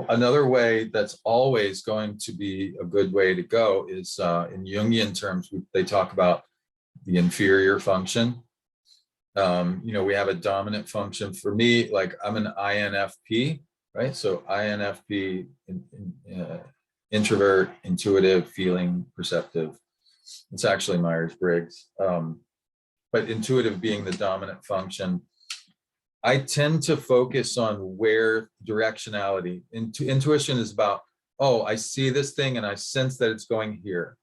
Another way that's always going to be a good way to go is in Jungian terms, they talk about the inferior function. You know, we have a dominant function. For me, like I'm an INFP, right? So INFP, introvert, intuitive, feeling, perceptive. It's actually Myers-Briggs. But intuitive being the dominant function. I tend to focus on where directionality, intuition is about, oh, I see this thing and I sense that it's going here.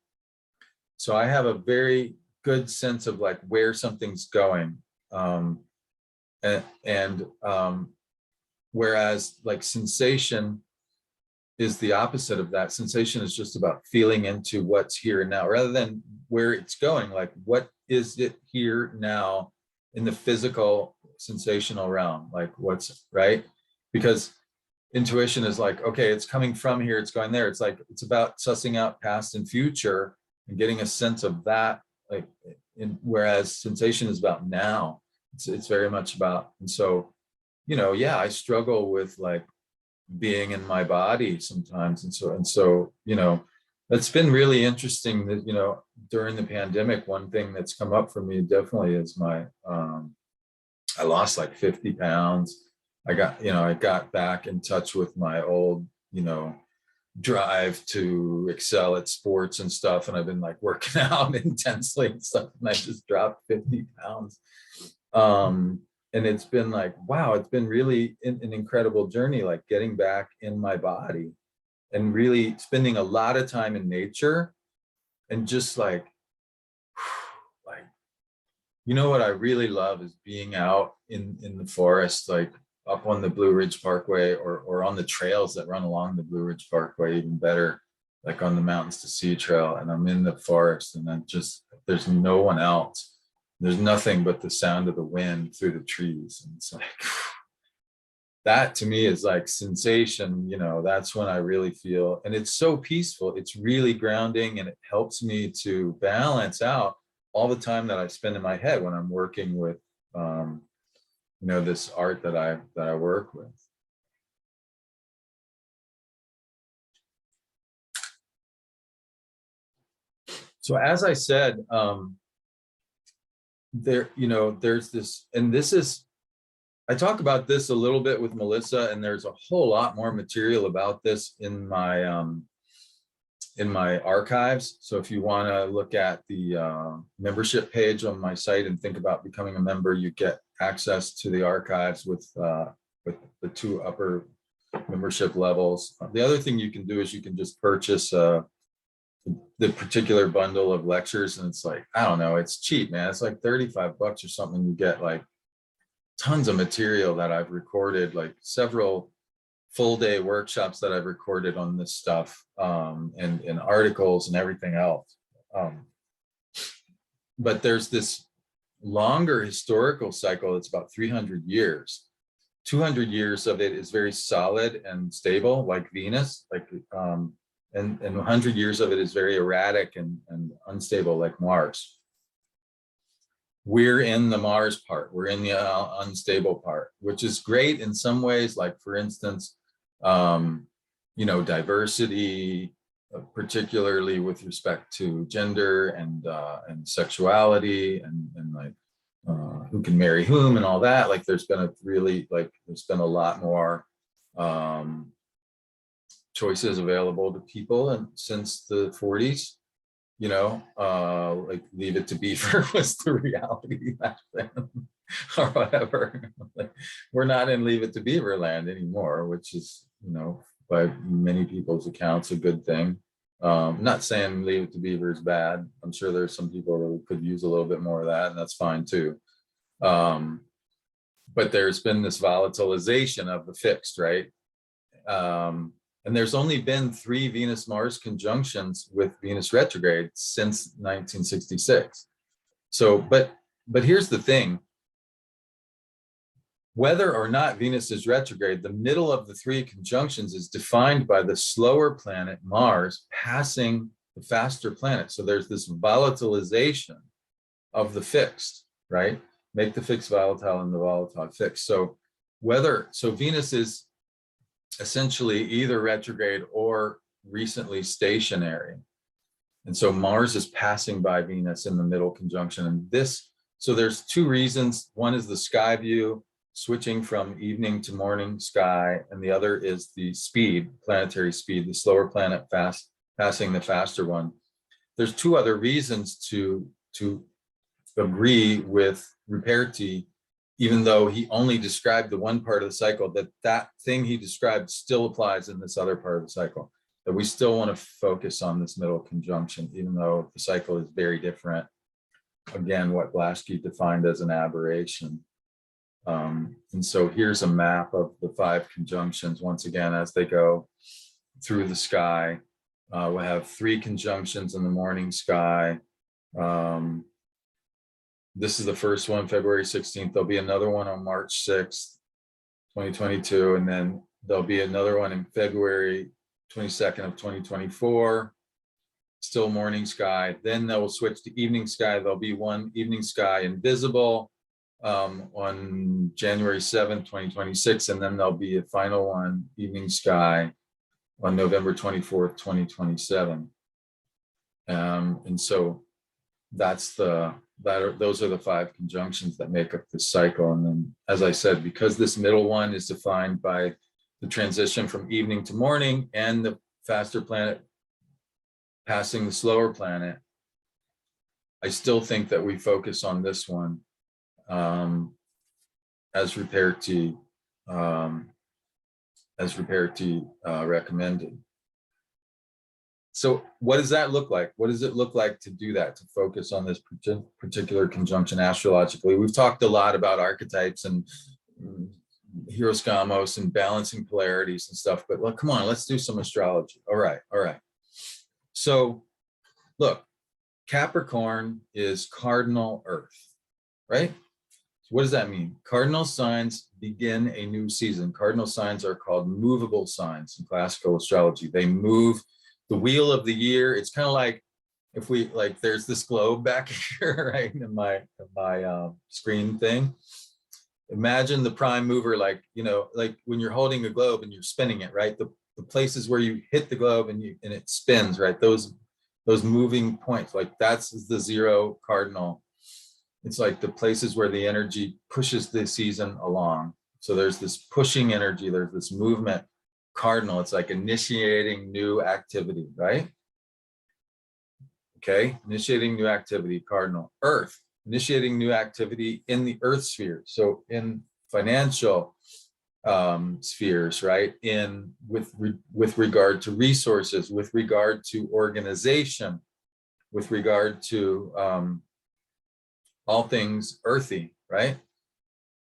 So I have a very good sense of like where something's going. Whereas like sensation is the opposite of that. Sensation is just about feeling into what's here and now, rather than where it's going, like what is it here now in the physical sensational realm, like what's right? Because intuition is like, okay, it's coming from here, it's going there. It's like, it's about sussing out past and future and getting a sense of that, like whereas sensation is about now. It's very much about, and so, you know, yeah, I struggle with like being in my body sometimes. And so, you know, it's been really interesting that, you know, during the pandemic, one thing that's come up for me definitely is my, I lost like 50 pounds. I got back in touch with my old, you know, drive to excel at sports and stuff. And I've been like working out intensely and stuff. And I just dropped 50 pounds. And it's been like, wow, it's been really an incredible journey, like getting back in my body and really spending a lot of time in nature and just like, you know, what I really love is being out in the forest, like up on the Blue Ridge Parkway or on the trails that run along the Blue Ridge Parkway, even better, like on the Mountains to Sea Trail. And I'm in the forest and then just, there's no one else. There's nothing but the sound of the wind through the trees. And it's like, that to me is like sensation, you know, that's when I really feel, and it's so peaceful. It's really grounding and it helps me to balance out all the time that I spend in my head when I'm working with, you know, this art that I work with. So as I said, there, you know, there's this, and this is, I talk about this a little bit with Melissa, and there's a whole lot more material about this in my archives. So if you want to look at the membership page on my site and think about becoming a member, you get access to the archives with the 2 upper membership levels. The other thing you can do is you can just purchase the particular bundle of lectures, and it's like, I don't know, it's cheap, man. It's like 35 bucks or something. You get like tons of material that I've recorded, like several full-day workshops that I've recorded on this stuff, and articles and everything else. But there's this longer historical cycle. It's about 300 years. 200 years of it is very solid and stable, like Venus, like, and 100 years of it is very erratic and unstable, like Mars. We're in the Mars part, we're in the unstable part, which is great in some ways. Like for instance, you know, diversity, particularly with respect to gender and sexuality and like who can marry whom and all that. Like there's been a lot more choices available to people and since the 40s. You know, like Leave It to Beaver was the reality back then, or whatever. Like, we're not in Leave It to Beaver land anymore, which is, you know, by many people's accounts, a good thing. Not saying Leave It to Beaver is bad. I'm sure there's some people that could use a little bit more of that, and that's fine too. But there's been this volatilization of the fixed, right? And there's only been 3 Venus-Mars conjunctions with Venus retrograde since 1966. So, but here's the thing. Whether or not Venus is retrograde, the middle of the 3 conjunctions is defined by the slower planet Mars passing the faster planet. So there's this volatilization of the fixed, right? Make the fixed volatile and the volatile fixed. So Venus is essentially either retrograde or recently stationary. And so Mars is passing by Venus in the middle conjunction. And so there's 2 reasons. One is the sky view, switching from evening to morning sky, and the other is the speed, planetary speed, the slower planet passing the faster one. There's 2 other reasons to agree with Ruperti, even though he only described the one part of the cycle, that thing he described still applies in this other part of the cycle, that we still want to focus on this middle conjunction, even though the cycle is very different. Again, what Blaschke defined as an aberration. And so here's a map of the 5 conjunctions, once again, as they go through the sky. We'll have 3 conjunctions in the morning sky. This is the first one, February 16th. There'll be another one on March 6th, 2022. And then there'll be another one in February 22nd of 2024. Still morning sky. Then they will switch to evening sky. There'll be one evening sky invisible on January 7th, 2026. And then there'll be a final one, evening sky, on November 24th, 2027. And so those are the 5 conjunctions that make up this cycle. And then, as I said, because this middle one is defined by the transition from evening to morning and the faster planet passing the slower planet, I still think that we focus on this one as Ruperti recommended. So what does that look like? What does it look like to do that, to focus on this particular conjunction astrologically? We've talked a lot about archetypes and hieros, gamos, and balancing polarities and stuff, but come on, let's do some astrology. All right. So look, Capricorn is cardinal Earth, right? So what does that mean? Cardinal signs begin a new season. Cardinal signs are called movable signs in classical astrology. They move the wheel of the year. It's kind of like if we there's this globe back here, right, in my screen thing. Imagine the prime mover, like when you're holding a globe and you're spinning it, right? The places where you hit the globe and it spins, right? Those moving points, that's the 0 cardinal. It's like the places where the energy pushes the season along. So there's this pushing energy, there's this movement. Cardinal, it's like initiating new activity, right? Okay, initiating new activity, cardinal. Earth, initiating new activity in the earth sphere. So in financial spheres, right? With regard to resources, with regard to organization, with regard to all things earthy, right?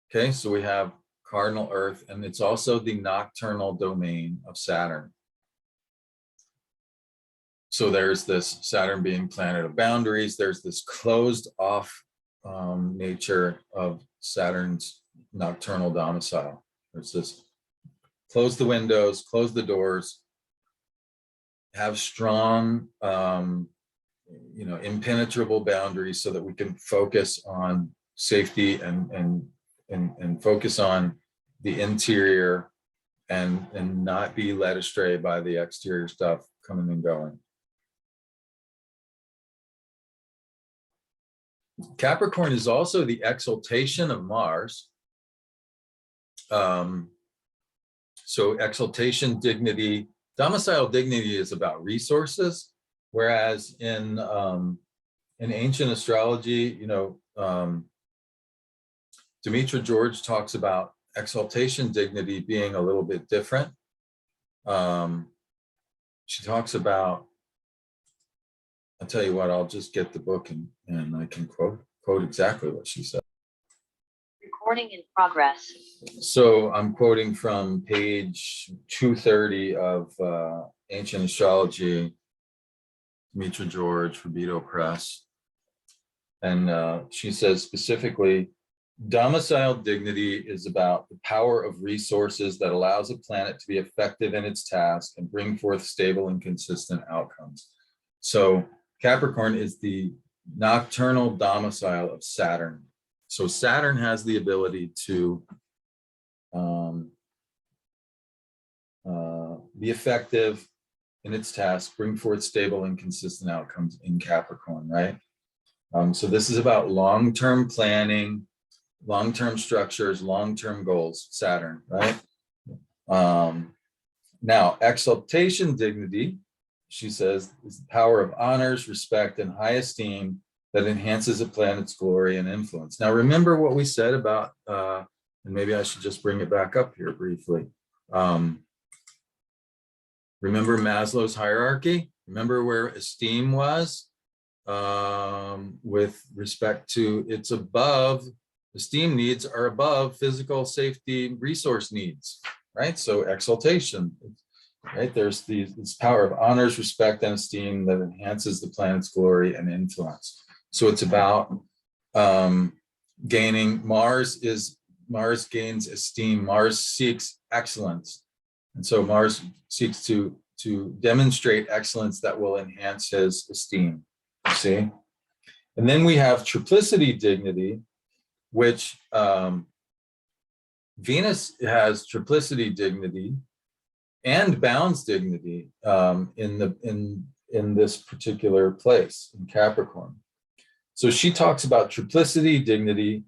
Okay, so we have cardinal Earth, and it's also the nocturnal domain of Saturn. So there's this Saturn being planet of boundaries. There's this closed off nature of Saturn's nocturnal domicile. There's this close the windows, close the doors, have strong, impenetrable boundaries so that we can focus on safety and focus on the interior and not be led astray by the exterior stuff coming and going. Capricorn is also the exaltation of Mars. So exaltation, dignity, domicile dignity is about resources, whereas in ancient astrology, Demetra George talks about exaltation dignity being a little bit different. She talks about I'll tell you what, I'll just get the book and I can quote exactly what she said. Recording in progress. So I'm quoting from page 230 of Ancient Astrology, Mitra George, Fabito Press. And she says specifically, domicile dignity is about the power of resources that allows a planet to be effective in its task and bring forth stable and consistent outcomes. So Capricorn is the nocturnal domicile of Saturn. So Saturn has the ability to be effective in its task, bring forth stable and consistent outcomes in Capricorn, right? So this is about long-term planning, long-term structures, long-term goals, Saturn, right? Now, exaltation dignity, she says, is the power of honors, respect, and high esteem that enhances a planet's glory and influence. Now, remember what we said about, and maybe I should just bring it back up here briefly. Remember Maslow's hierarchy? Remember where esteem was? With respect to, it's above, esteem needs are above physical safety resource needs, right? So exaltation, right? There's this power of honors, respect, and esteem that enhances the planet's glory and influence. So it's about gaining, Mars gains esteem, Mars seeks excellence. And so Mars seeks to demonstrate excellence that will enhance his esteem, you see? And then we have triplicity dignity, which Venus has triplicity dignity and bounds dignity in this particular place in Capricorn. So she talks about triplicity dignity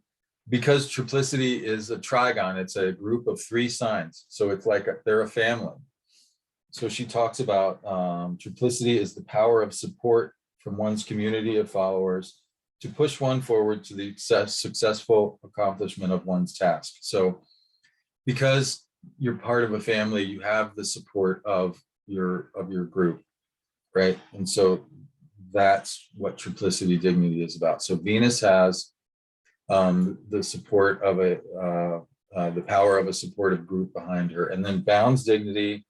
because triplicity is a trigon. It's a group of 3 signs. So it's like they're a family. So she talks about triplicity is the power of support from one's community of followers to push one forward to the successful accomplishment of one's task. So because you're part of a family, you have the support of your group, right? And so that's what triplicity dignity is about. So Venus has the support of the power of a supportive group behind her. And then bounds dignity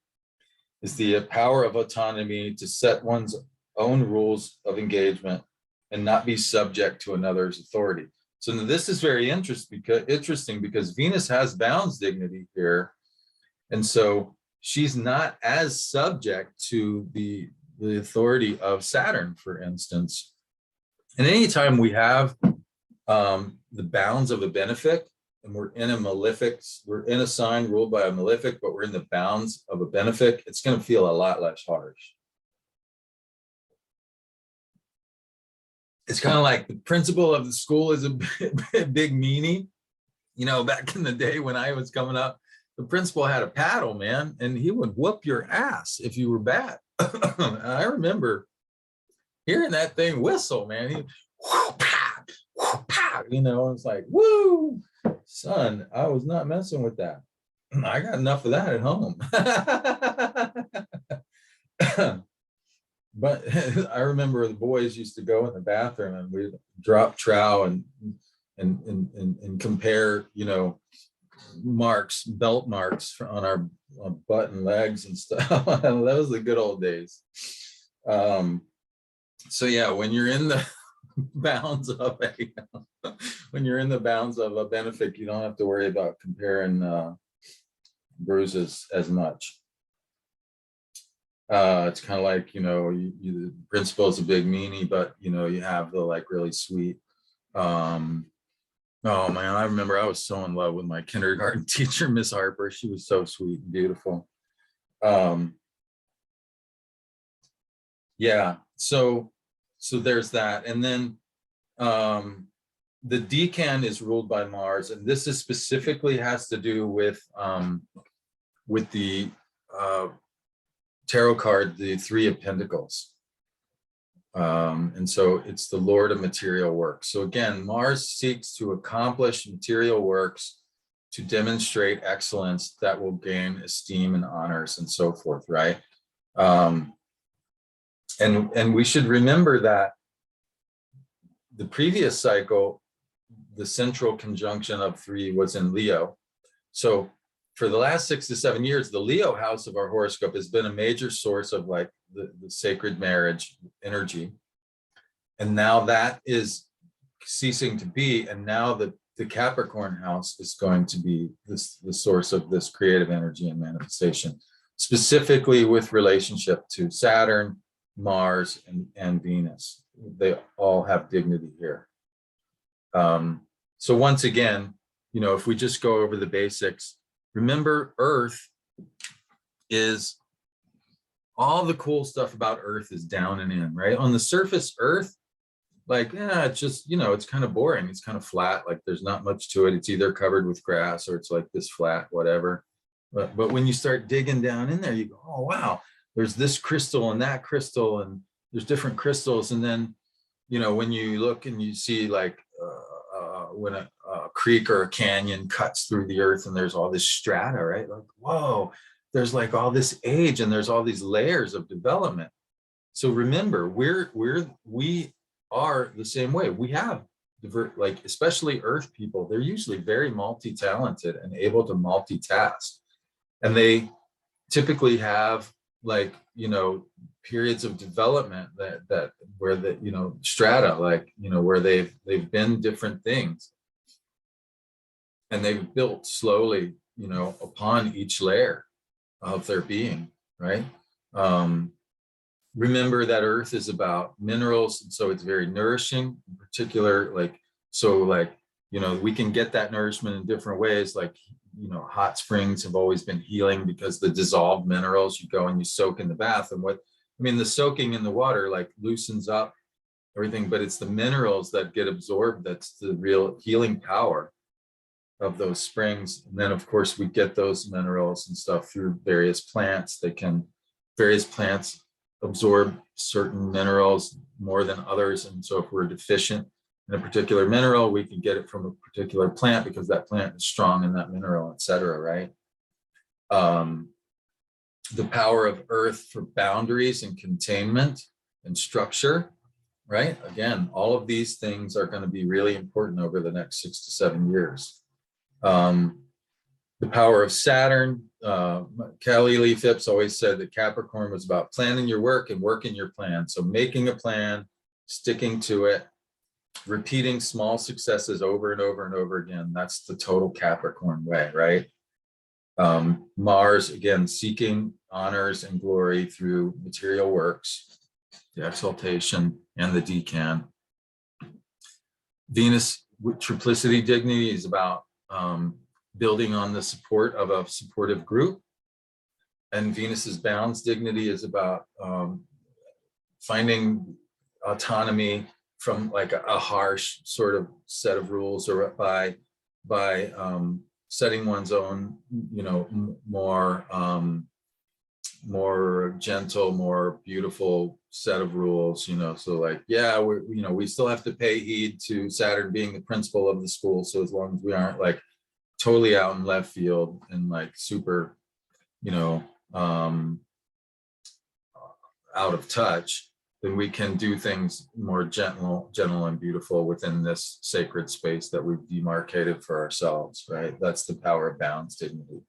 is the power of autonomy to set one's own rules of engagement and not be subject to another's authority. So this is very interesting because Venus has bounds dignity here. And so she's not as subject to the authority of Saturn, for instance. And anytime we have the bounds of a benefic, and we're in a malefic, we're in a sign ruled by a malefic, but we're in the bounds of a benefic, it's going to feel a lot less harsh. It's kind of like the principal of the school is a big meanie. You know, back in the day when I was coming up, the principal had a paddle, man, and he would whoop your ass if you were bad. I remember hearing that thing whistle, man. He, you know, it's like, woo, son, I was not messing with that. I got enough of that at home. But I remember the boys used to go in the bathroom and we'd drop trow and compare, you know, marks, belt marks on our butt and legs and stuff. That was the good old days. So yeah, when you're in the bounds of a benefic, you don't have to worry about comparing bruises as much. It's kind of like, you know, the principal's a big meanie, but you know, you have the like really sweet. Oh man, I remember I was so in love with my kindergarten teacher, Miss Harper. She was so sweet and beautiful. Yeah, so there's that. And then the decan is ruled by Mars, and this is specifically has to do with the tarot card, the 3 of Pentacles. And so it's the Lord of material works. So again, Mars seeks to accomplish material works to demonstrate excellence that will gain esteem and honors and so forth, right? And we should remember that the previous cycle, the central conjunction of 3 was in Leo. So for the last 6 to 7 years, the Leo house of our horoscope has been a major source of like the sacred marriage energy. And now that is ceasing to be. And now the Capricorn house is going to be the source of this creative energy and manifestation, specifically with relationship to Saturn, Mars, and Venus. They all have dignity here. So once again, if we just go over the basics, remember Earth is, all the cool stuff about Earth is down and in, right? On the surface, Earth, like, yeah, it's just, it's kind of boring. It's kind of flat. Like there's not much to it. It's either covered with grass or it's like this flat, whatever. But when you start digging down in there, you go, oh, wow, there's this crystal and that crystal, and there's different crystals. And then, when you look and you see like when a creek or a canyon cuts through the earth and there's all this strata, right? Like, whoa, there's like all this age and there's all these layers of development. So remember, we are the same way. We have like, especially earth people, they're usually very multi-talented and able to multitask. And they typically have like, periods of development that where the, strata, like, where they've been different things. And they've built slowly, upon each layer of their being, right? Remember that Earth is about minerals, and so it's very nourishing, in particular, like, so like, we can get that nourishment in different ways. Like, hot springs have always been healing because the dissolved minerals, you go and you soak in the bath, and the soaking in the water like loosens up everything, but it's the minerals that get absorbed that's the real healing power of those springs. And then of course we get those minerals and stuff through various plants. Various plants absorb certain minerals more than others. And so if we're deficient in a particular mineral, we can get it from a particular plant because that plant is strong in that mineral, etc. Right? The power of Earth for boundaries and containment and structure, right? Again, all of these things are going to be really important over the next 6 to 7 years. The power of Saturn, Callie Lee Phipps always said that Capricorn was about planning your work and working your plan. So making a plan, sticking to it, repeating small successes over and over and over again. That's the total Capricorn way, right? Mars, again, seeking honors and glory through material works, the exaltation and the decan. Venus, with Triplicity Dignity, is about building on the support of a supportive group. And Venus's Bounds Dignity is about finding autonomy from like a harsh sort of set of rules, or by setting one's own, more gentle, more beautiful set of rules, so like, yeah, we still have to pay heed to Saturn being the principal of the school. So as long as we aren't like totally out in left field and like super, out of touch, then we can do things more gentle and beautiful within this sacred space that we've demarcated for ourselves, right? That's the power of Bounds Dignity.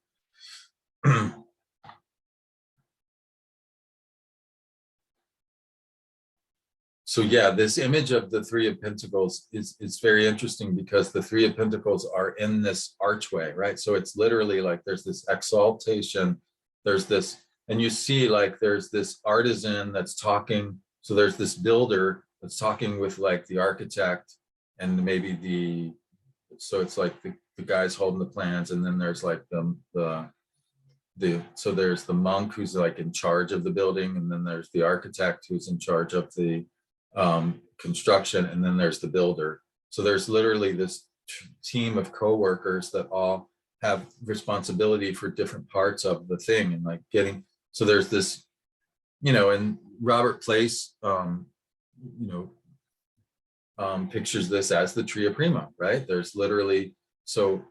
So yeah, this image of the Three of Pentacles is very interesting because the Three of Pentacles are in this archway, right? So it's literally like there's this exaltation, there's this, and you see like there's this artisan that's talking. So there's this builder that's talking with like the architect and maybe so it's like the guy's holding the plans, and then there's like so there's the monk who's like in charge of the building, and then there's the architect who's in charge of the construction, and then there's the builder. So there's literally this team of co-workers that all have responsibility for different parts of the thing, and like so there's this, and Robert Place, pictures this as the Tria Prima, right? There's literally, so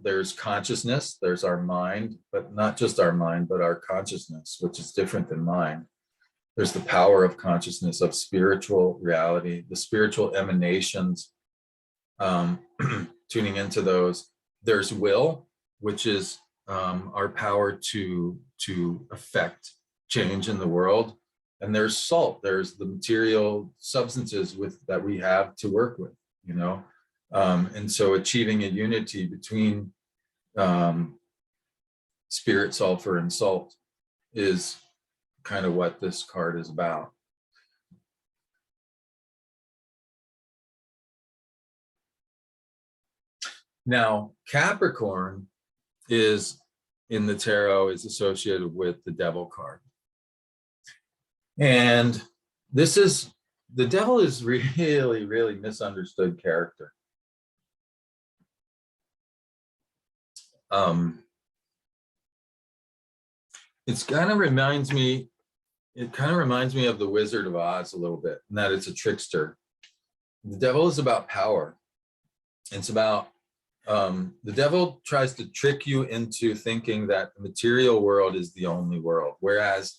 there's consciousness, there's our mind, but not just our mind, but our consciousness, which is different than mind. There's the power of consciousness, of spiritual reality, the spiritual emanations, tuning into those. There's will, which is our power to affect change in the world. And there's salt, there's the material substances that we have to work with, you know. And so achieving a unity between spirit, sulfur, and salt is kind of what this card is about. Now, Capricorn is in the tarot is associated with the devil card. And this is, the devil is really, really misunderstood character. It kind of reminds me of the Wizard of Oz a little bit, in that it's a trickster. The devil is about power. It's about, the devil tries to trick you into thinking that the material world is the only world, whereas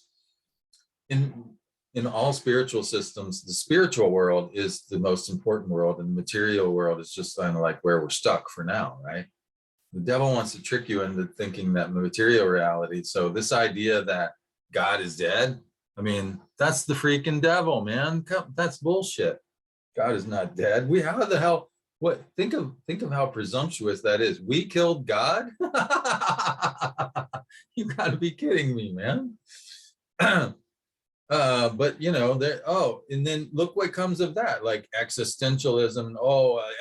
in all spiritual systems, the spiritual world is the most important world, and the material world is just kind of like where we're stuck for now, right? The devil wants to trick you into thinking that material reality. So this idea that God is dead, I mean, that's the freaking devil, man. That's bullshit. God is not dead. How the hell? What? Think of how presumptuous that is. We killed God? You got to be kidding me, man. But you know, and then look what comes of that, like existentialism,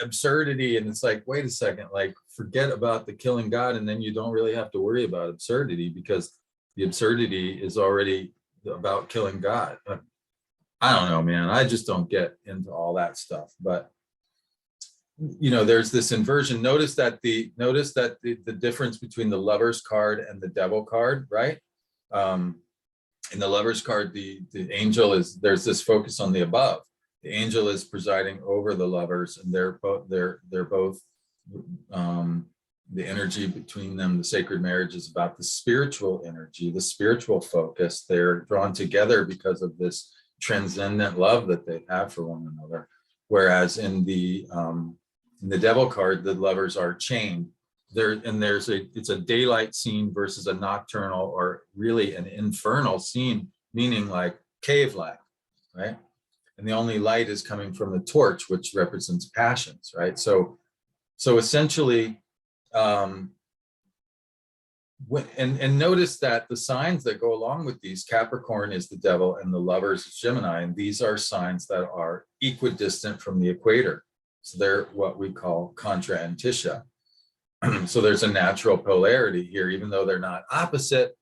absurdity. And it's like, wait a second, like forget about the killing God, and then you don't really have to worry about absurdity, because the absurdity is already about killing God. I don't know, man. I just don't get into all that stuff. But you know, there's this inversion. Notice that the difference between the Lover's card and the Devil card, right? In the Lover's card, the angel is, there's this focus on the above. The angel is presiding over the lovers, and they're both the energy between them, the sacred marriage, is about the spiritual energy, the spiritual focus. They're drawn together because of this transcendent love that they have for one another. Whereas in the Devil card, the lovers are chained. It's a daylight scene versus a nocturnal, or really an infernal scene, meaning like cave light, right? And the only light is coming from the torch, which represents passions, right? So essentially, and notice that the signs that go along with these, Capricorn is the devil and the Lovers is Gemini, and these are signs that are equidistant from the equator. So they're what we call contra antitia. So there's a natural polarity here, even though they're not opposite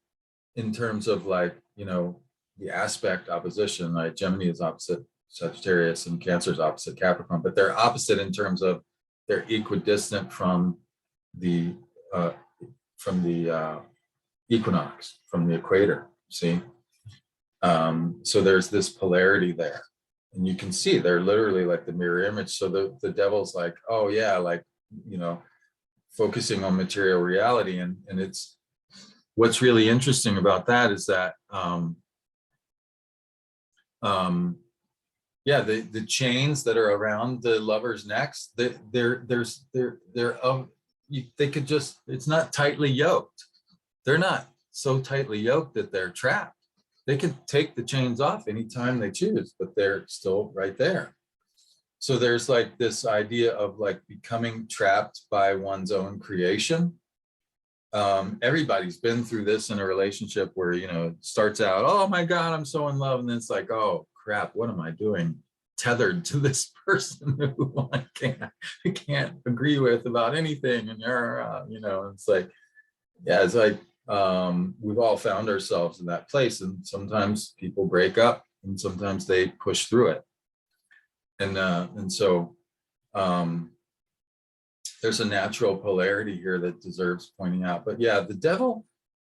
in terms of, like, you know, the aspect opposition, like Gemini is opposite Sagittarius and Cancer is opposite Capricorn, but they're opposite in terms of they're equidistant from the equinox, from the equator, see? So there's this polarity there, and you can see they're literally like the mirror image. So the devil's like, oh yeah, like, you know, focusing on material reality. And it's, what's really interesting about that is that yeah, the chains that are around the lovers' necks, they could just, it's not tightly yoked. They're not so tightly yoked that they're trapped. They can take the chains off anytime they choose, but they're still right there. So there's like this idea of like becoming trapped by one's own creation. Everybody's been through this in a relationship where, you know, it starts out, oh my God, I'm so in love. And then it's like, oh crap, what am I doing? Tethered to this person who I can't agree with about anything. And you know, it's like, yeah, it's like, we've all found ourselves in that place. And sometimes people break up and sometimes they push through it. And so there's a natural polarity here that deserves pointing out. But yeah, the devil,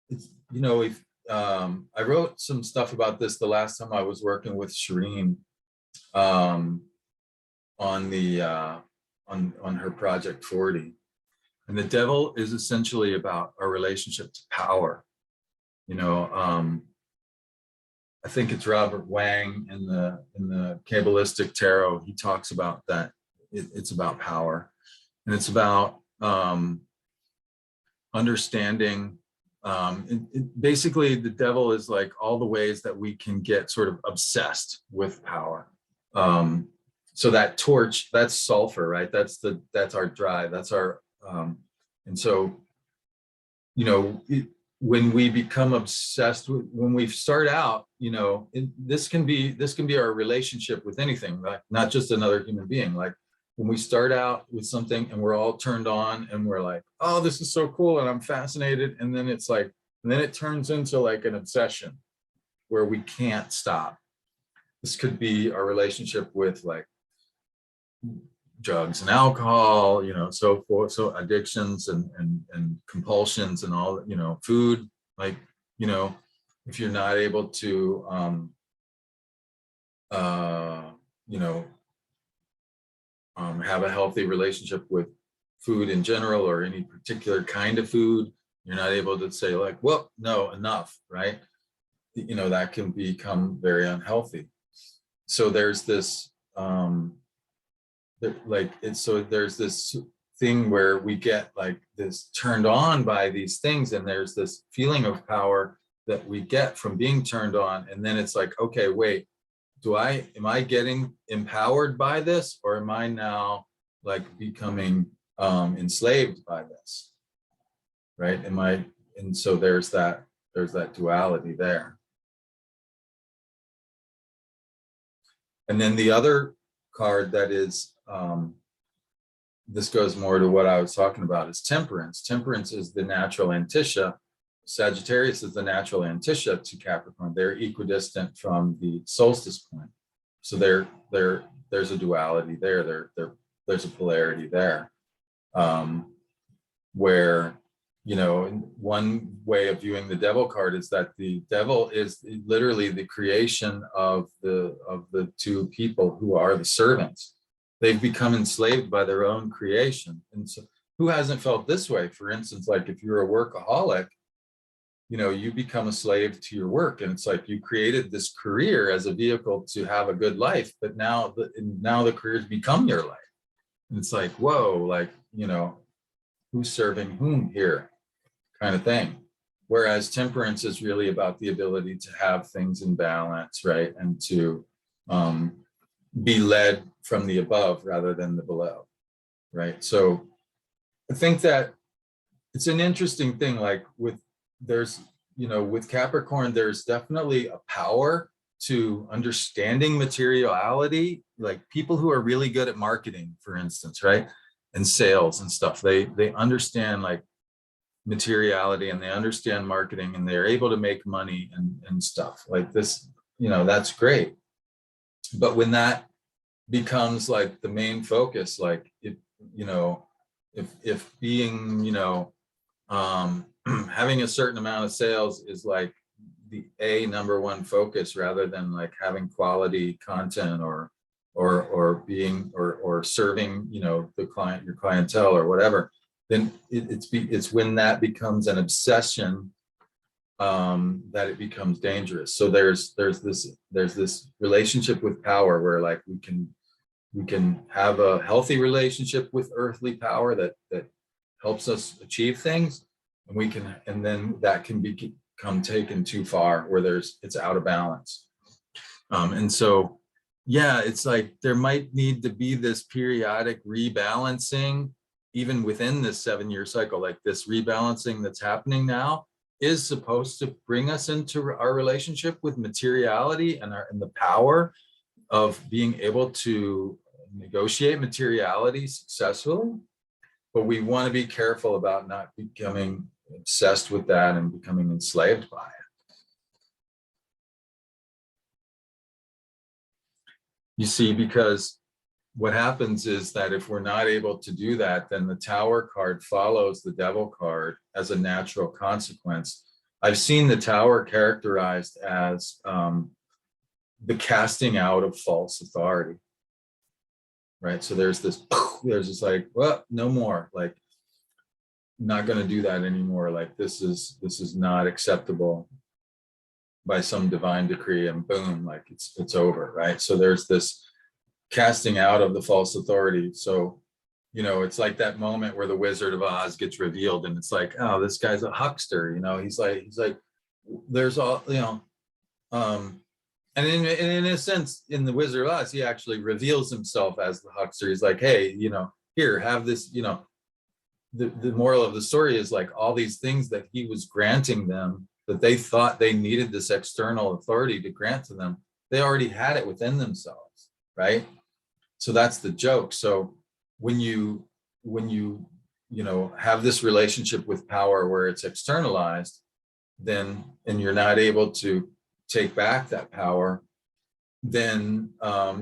it's, you know, if I wrote some stuff about this the last time I was working with Shireen on her project 40. And the devil is essentially about our relationship to power. You know, I think it's Robert Wang in the Kabbalistic Tarot. He talks about that. It's about power, and it's about understanding. Basically, the devil is like all the ways that we can get sort of obsessed with power. So that torch, that's sulfur, right? That's our drive. That's our and so, you know, when we become obsessed with, when we start out, you know, this can be our relationship with anything, like not just another human being. Like when we start out with something and we're all turned on and we're like, oh, this is so cool and I'm fascinated, and then it's like, and then it turns into like an obsession where we can't stop. This could be our relationship with like drugs and alcohol, you know, so forth, so addictions and compulsions and all, you know, food, like, you know, if you're not able to you know, have a healthy relationship with food in general or any particular kind of food, you're not able to say like, well, no, enough, right? You know, that can become very unhealthy. So there's this like it's, so there's this thing where we get like this turned on by these things, and there's this feeling of power that we get from being turned on, and then it's like, okay, wait, am I getting empowered by this, or am I now like becoming enslaved by this, right? And so there's that duality there. And then the other card that is this goes more to what I was talking about, is temperance. Temperance is the natural antithesis. Sagittarius is the natural antithesis to Capricorn. They're equidistant from the solstice point. So there's a duality there. There's a polarity there, where, you know, one way of viewing the devil card is that the devil is literally the creation of the two people who are the servants. They've become enslaved by their own creation. And so who hasn't felt this way? For instance, like if you're a workaholic, you know, you become a slave to your work, and it's like you created this career as a vehicle to have a good life, but now the career's become your life. And it's like, whoa, like, you know, who's serving whom here, kind of thing. Whereas temperance is really about the ability to have things in balance, right? And to be led from the above rather than the below, right? So I think that it's an interesting thing, like there's, you know, with Capricorn, there's definitely a power to understanding materiality, like people who are really good at marketing, for instance, right? And sales and stuff, they understand like materiality, and they understand marketing, and they're able to make money and stuff like this, you know, that's great. But when that becomes like the main focus, like it, you know, if being, you know, having a certain amount of sales is like the number one focus, rather than like having quality content or being or serving, you know, the client, your clientele or whatever, then it's when that becomes an obsession that it becomes dangerous. So there's this relationship with power where like we can have a healthy relationship with earthly power that helps us achieve things, and then that can become taken too far where it's out of balance. And so, yeah, it's like there might need to be this periodic rebalancing even within this 7-year cycle. Like this rebalancing that's happening now is supposed to bring us into our relationship with materiality and the power of being able to negotiate materiality successfully. But we want to be careful about not becoming obsessed with that and becoming enslaved by it. You see, because what happens is that if we're not able to do that, then the Tower card follows the Devil card as a natural consequence. I've seen the Tower characterized as the casting out of false authority, right? So there's this like, well, no more, like, not going to do that anymore. Like this is not acceptable. by some divine decree, and boom, like it's over, right? So there's this casting out of the false authority. So, you know, it's like that moment where the Wizard of Oz gets revealed, and it's like, oh, this guy's a huckster, you know, he's like, there's all, you know, and in a sense, in the Wizard of Oz, he actually reveals himself as the huckster. He's like, hey, you know, here, have this, you know, the moral of the story is like all these things that he was granting them that they thought they needed this external authority to grant to them, they already had it within themselves, right? So that's the joke. So when you you know have this relationship with power where it's externalized, then and you're not able to take back that power, then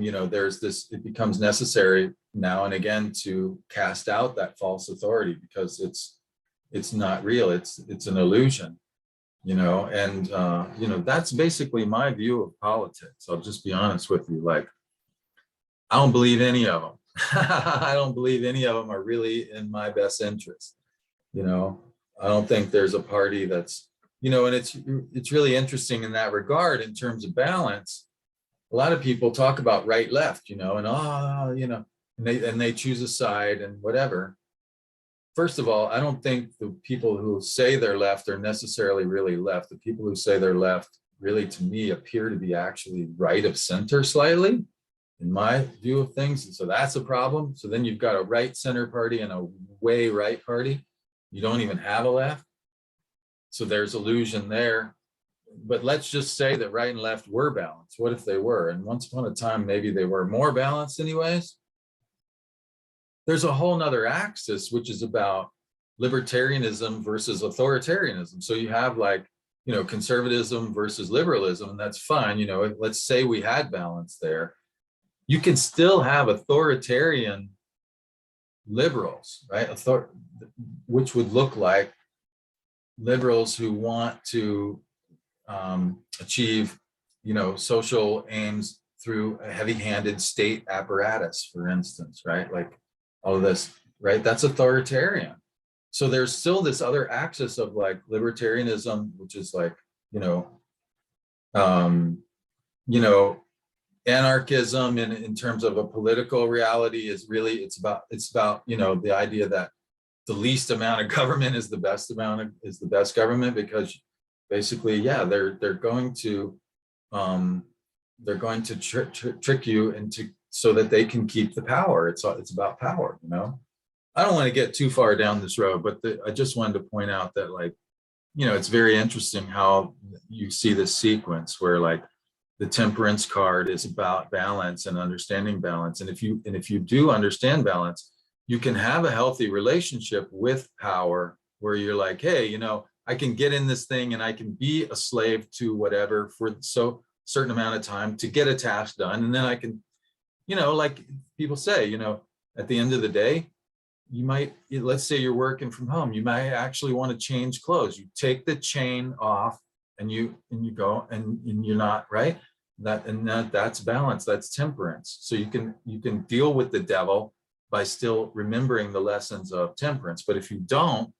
you know there's this, it becomes necessary now and again to cast out that false authority because it's not real, it's an illusion, you know. And you know, that's basically my view of politics. I'll just be honest with you, like I don't believe any of them. I don't believe any of them are really in my best interest, you know. I don't think there's a party that's, you know, and it's really interesting in that regard in terms of balance. A lot of people talk about right left, you know, and you know, and they choose a side and whatever. First of all, I don't think the people who say they're left are necessarily really left. The people who say they're left really, to me, appear to be actually right of center slightly, in my view of things. And so that's a problem. So then you've got a right center party and a way right party. You don't even have a left. So there's illusion there. But let's just say that right and left were balanced. What if they were? And once upon a time, maybe they were more balanced anyways. There's a whole nother axis, which is about libertarianism versus authoritarianism. So you have like, you know, conservatism versus liberalism, and that's fine. You know, let's say we had balance there. You can still have authoritarian liberals, right? Which would look like liberals who want to achieve, you know, social aims through a heavy-handed state apparatus, for instance, right? Like all of this, right? That's authoritarian. So there's still this other axis of like libertarianism, which is like, you know, anarchism in terms of a political reality is really, it's about, you know, the idea that the least amount of government is the best government, because basically, yeah, they're going to trick you into, so that they can keep the power. It's about power, you know. I don't want to get too far down this road, but I just wanted to point out that, like, you know, it's very interesting how you see this sequence where like the temperance card is about balance and understanding balance. And if you do understand balance, you can have a healthy relationship with power where you're like, hey, you know, I can get in this thing and I can be a slave to whatever for so certain amount of time to get a task done. And then I can, you know, like people say, you know, at the end of the day, you might, let's say you're working from home, you might actually want to change clothes. You take the chain off and you go and you're not, right? That's balance, that's temperance. So you can deal with the devil by still remembering the lessons of temperance. But if you don't,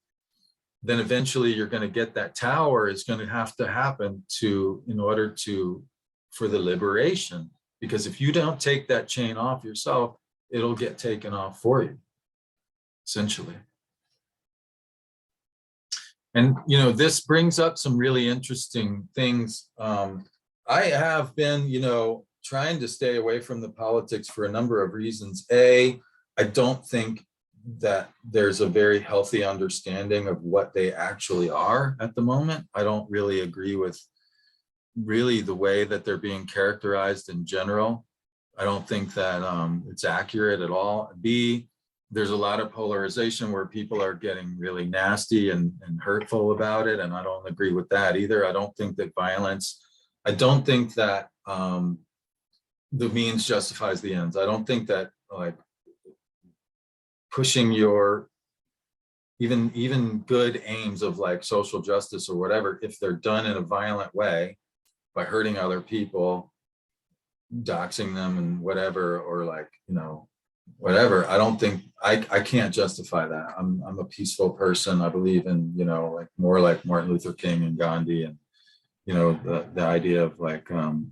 then eventually you're going to get that tower is going to have to happen in order for the liberation. Because if you don't take that chain off yourself, it'll get taken off for you, essentially. And, you know, this brings up some really interesting things. I have been, you know, trying to stay away from the politics for a number of reasons. I don't think that there's a very healthy understanding of what they actually are at the moment. I don't really agree with really the way that they're being characterized in general. I don't think that it's accurate at all. B, there's a lot of polarization where people are getting really nasty and hurtful about it, and I don't agree with that either. I don't think that I don't think that the means justifies the ends. I don't think that like pushing your even good aims of like social justice or whatever, if they're done in a violent way by hurting other people, doxing them and whatever, or like, you know, whatever, I don't think I can't justify that. I'm a peaceful person. I believe in, you know, like more like Martin Luther King and Gandhi and the idea of like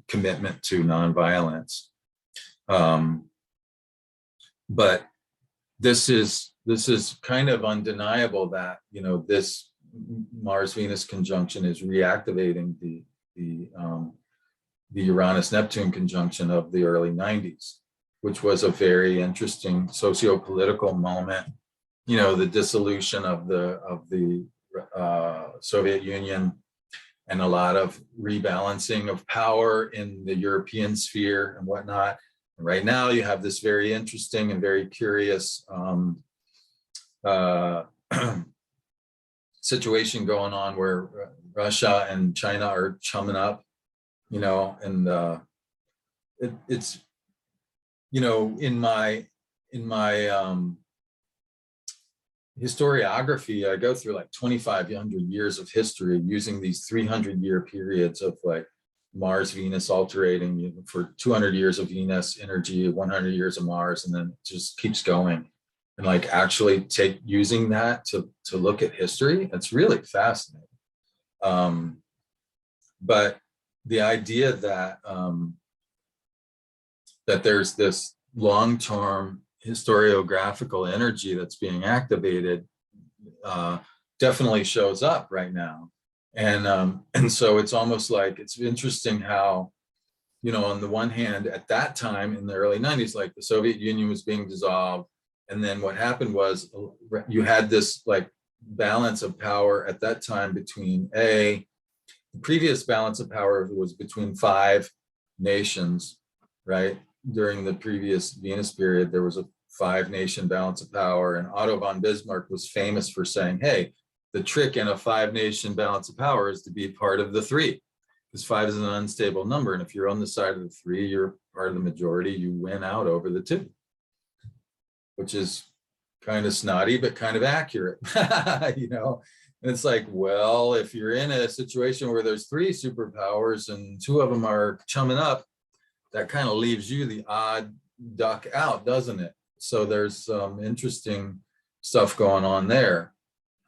commitment to nonviolence. But this is kind of undeniable that this Mars-Venus conjunction is reactivating the Uranus-Neptune conjunction of the early 90s, which was a very interesting socio-political moment. The dissolution of the Soviet Union and a lot of rebalancing of power in the European sphere and whatnot. And right now you have this very interesting and very curious situation going on where Russia and China are chumming up, and it's in my historiography, I go through like 2,500 years of history using these 300-year periods of like Mars Venus alternating for 200 years of Venus energy, 100 years of Mars, and then it just keeps going. And like actually using that to look at history, it's really fascinating. But the idea that that there's this long-term historiographical energy that's being activated definitely shows up right now. And so it's almost like, it's interesting how, on the one hand, at that time in the early 90s, like the Soviet Union was being dissolved. And then what happened was you had this like balance of power at that time between the previous balance of power was between 5 nations, right? During the previous Venus period, there was a 5-nation balance of power, and Otto von Bismarck was famous for saying, hey, the trick in a 5-nation balance of power is to be part of the 3, because 5 is an unstable number. And if you're on the side of the 3, you're part of the majority, you win out over the 2, which is kind of snotty, but kind of accurate, And it's like, well, if you're in a situation where there's 3 superpowers and 2 of them are chumming up, that kind of leaves you the odd duck out, doesn't it? So there's some interesting stuff going on there.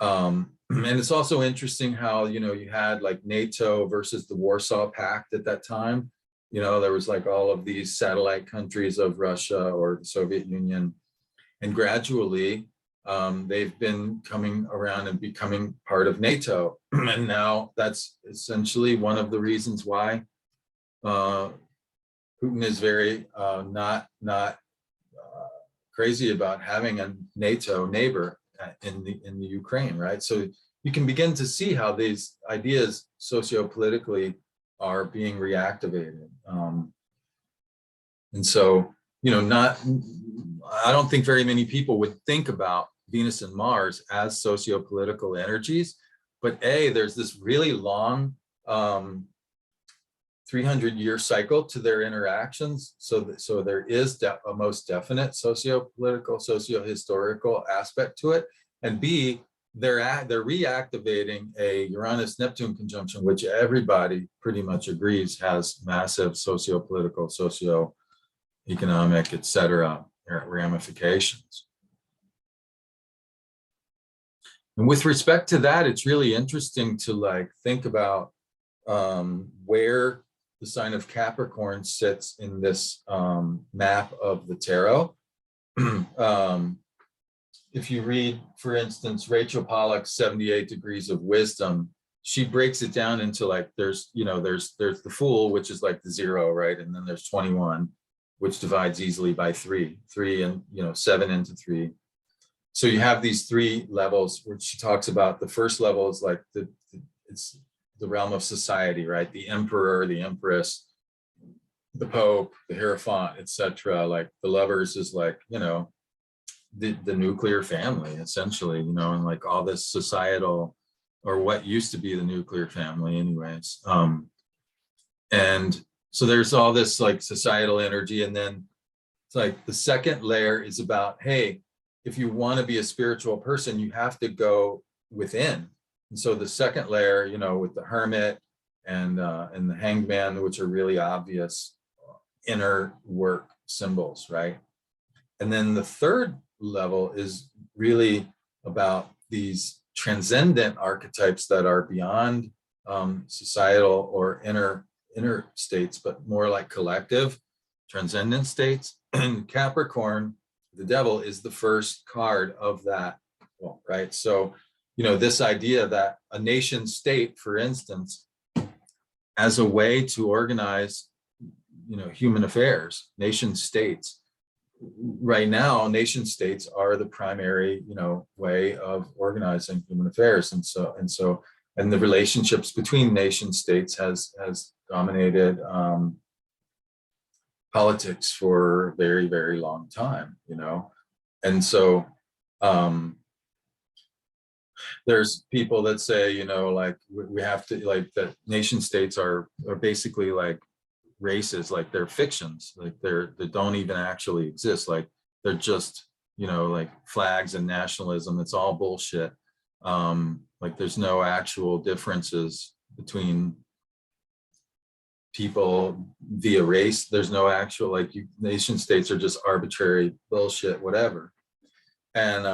And it's also interesting how, you had like NATO versus the Warsaw Pact at that time. There was like all of these satellite countries of Russia or the Soviet Union. And gradually, they've been coming around and becoming part of NATO. And now that's essentially one of the reasons why Putin is very not crazy about having a NATO neighbor in the Ukraine, right? So you can begin to see how these ideas sociopolitically are being reactivated. And so, I don't think very many people would think about Venus and Mars as sociopolitical energies, but there's this really long 300-year cycle to their interactions. So there is a most definite socio-political, socio-historical aspect to it. And B, they're reactivating a Uranus-Neptune conjunction, which everybody pretty much agrees has massive socio-political, socio-economic, et cetera, ramifications. And with respect to that, it's really interesting to like think about where the sign of Capricorn sits in this map of the tarot. If you read, for instance, Rachel Pollack's 78 Degrees of Wisdom, she breaks it down into like, there's the Fool, which is like the 0, right? And then there's 21, which divides easily by 3 and 7 into 3. So you have these 3 levels, which she talks about. The first level is like it's the realm of society, right? The emperor, the empress, the pope, the hierophant, etc. Like the Lovers is like, the nuclear family, essentially, and like all this societal, or what used to be the nuclear family anyways. And so there's all this like societal energy. And then it's like the second layer is about, hey, if you want to be a spiritual person, you have to go within. And so the second layer, with the Hermit and the Hanged Man, which are really obvious inner work symbols, right? And then the third level is really about these transcendent archetypes that are beyond societal or inner states, but more like collective, transcendent states. And Capricorn, the devil, is the first card of that. Well, right. So, this idea that a nation state, for instance, as a way to organize, human affairs, nation states. Right now, nation states are the primary, way of organizing human affairs, and the relationships between nation states has dominated politics for a very, very long time, and so there's people that say, like we have to, like, that nation states are basically like races, like they're fictions, like they don't even actually exist, like they're just, like flags and nationalism. It's all bullshit. Like there's no actual differences between people via race. There's no actual, like, nation states are just arbitrary bullshit, whatever. And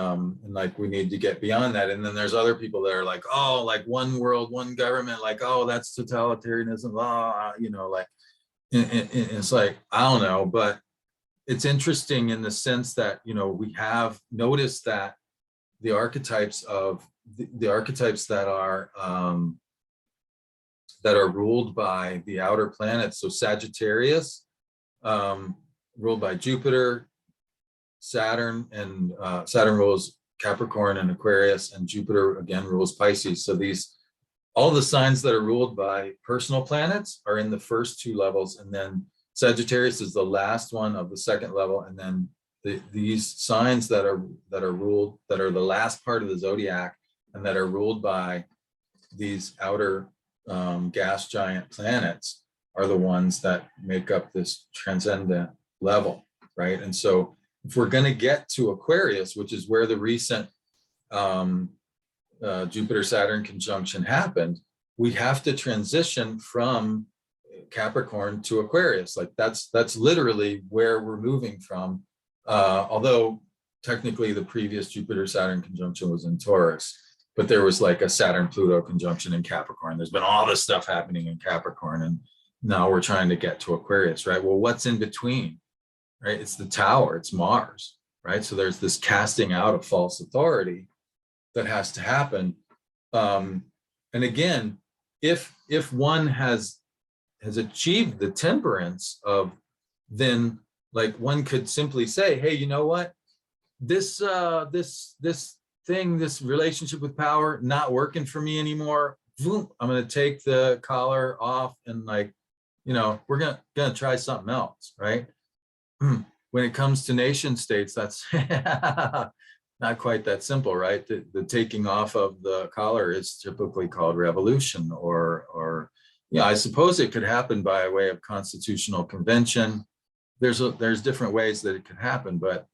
like we need to get beyond that. And then there's other people that are like, oh, like one world, one government, like, oh, that's totalitarianism, like, it's like, I don't know, but it's interesting in the sense that, we have noticed that the archetypes that are ruled by the outer planets. So Sagittarius, ruled by Jupiter, Saturn, and Saturn rules Capricorn and Aquarius, and Jupiter again rules Pisces. So all the signs that are ruled by personal planets are in the first two levels, and then Sagittarius is the last one of the second level, and then these signs that are ruled, that are the last part of the zodiac, and that are ruled by these outer gas giant planets, are the ones that make up this transcendent level, right? And so if we're going to get to Aquarius, which is where the recent Jupiter-Saturn conjunction happened, we have to transition from Capricorn to Aquarius. Like that's literally where we're moving from. Although technically the previous Jupiter-Saturn conjunction was in Taurus, but there was like a Saturn-Pluto conjunction in Capricorn. There's been all this stuff happening in Capricorn, and now we're trying to get to Aquarius, right? Well, what's in between, right? It's the Tower, it's Mars, right? So there's this casting out of false authority that has to happen. And again, if one has achieved the temperance of, then like one could simply say, hey, you know what? This relationship with power, not working for me anymore. I'm going to take the collar off and, like, we're going to try something else, right? When it comes to nation states, that's not quite that simple, right? The taking off of the collar is typically called revolution, or I suppose it could happen by way of constitutional convention. There's different ways that it could happen, but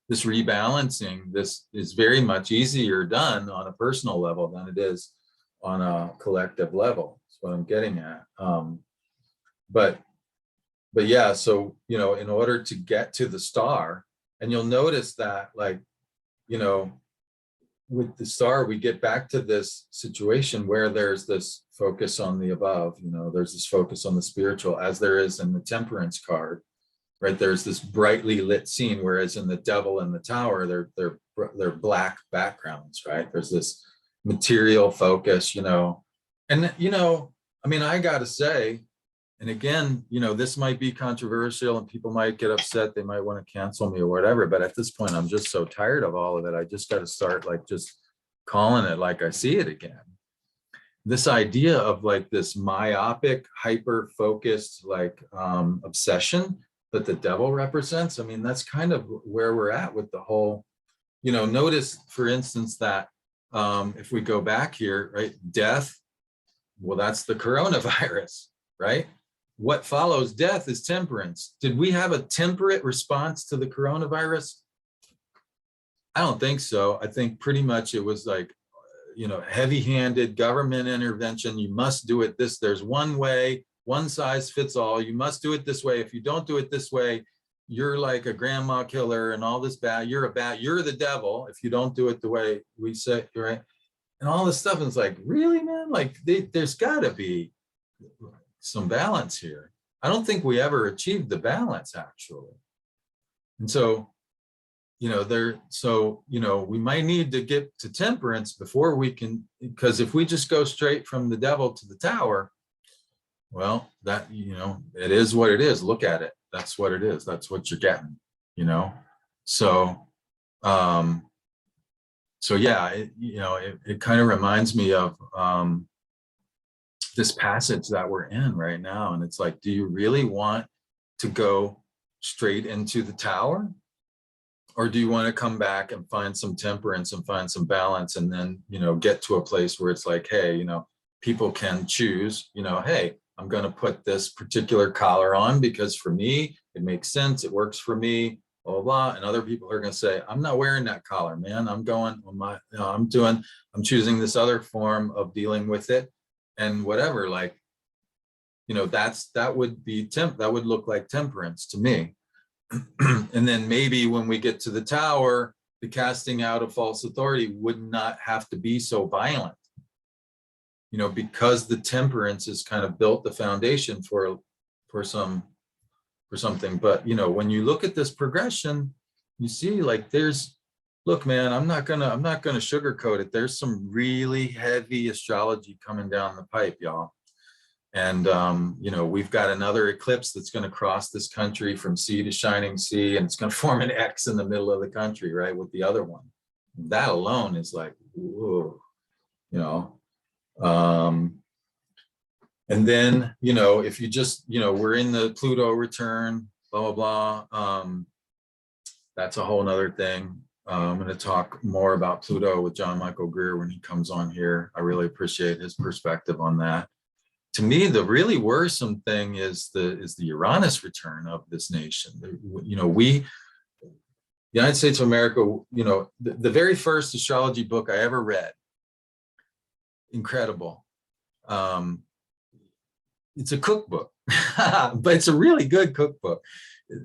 this rebalancing, this is very much easier done on a personal level than it is on a collective level. That's what I'm getting at. But yeah, so, in order to get to the star, and you'll notice that, like, with the star, we get back to this situation where there's this focus on the above, there's this focus on the spiritual, as there is in the Temperance card, right? There's this brightly lit scene, whereas in the Devil and the Tower, they're black backgrounds, right? There's this material focus, and, I mean, I got to say, and again, this might be controversial and people might get upset. They might want to cancel me or whatever. But at this point, I'm just so tired of all of it. I just got to start, like, just calling it like I see it again. This idea of, like, this myopic, hyper-focused, like, obsession that the devil represents. I mean, that's kind of where we're at with the whole, notice, for instance, that if we go back here, right, death, well, that's the coronavirus, right? What follows death is temperance. Did we have a temperate response to the coronavirus? I don't think so. I think pretty much it was like, heavy-handed government intervention. You must do it this. There's one way, one size fits all. You must do it this way. If you don't do it this way, you're like a grandma killer and all this bad. You're the devil if you don't do it the way we say, right? and all this stuff. And it's like, really, man? Like there's gotta be some balance here. I don't think we ever achieved the balance actually. And so, we might need to get to temperance before we can, because if we just go straight from the devil to the tower, well, that, it is what it is. Look at it. That's what it is. That's what you're getting, So, yeah, it kind of reminds me of this passage that we're in right now. And it's like, do you really want to go straight into the tower? Or do you want to come back and find some temperance and find some balance, and then, get to a place where it's like, hey, people can choose, hey, I'm going to put this particular collar on because for me, it makes sense. It works for me, blah, blah, blah. And other people are going to say, I'm not wearing that collar, man. I'm going on my, I'm choosing this other form of dealing with it and whatever. Like, that would look like temperance to me. And then maybe when we get to the tower, the casting out of false authority would not have to be so violent, because the temperance is kind of built the foundation for something. But when you look at this progression, you see like look, man, I'm not gonna sugarcoat it. There's some really heavy astrology coming down the pipe, y'all. And, we've got another eclipse that's going to cross this country from sea to shining sea, and it's going to form an X in the middle of the country, right, with the other one. That alone is like, whoa, and then, if you just, we're in the Pluto return, blah, blah, blah. That's a whole nother thing. I'm going to talk more about Pluto with John Michael Greer when he comes on here. I really appreciate his perspective on that. To me, the really worrisome thing is the Uranus return of this nation. The United States of America, the very first astrology book I ever read, incredible. It's a cookbook, but it's a really good cookbook.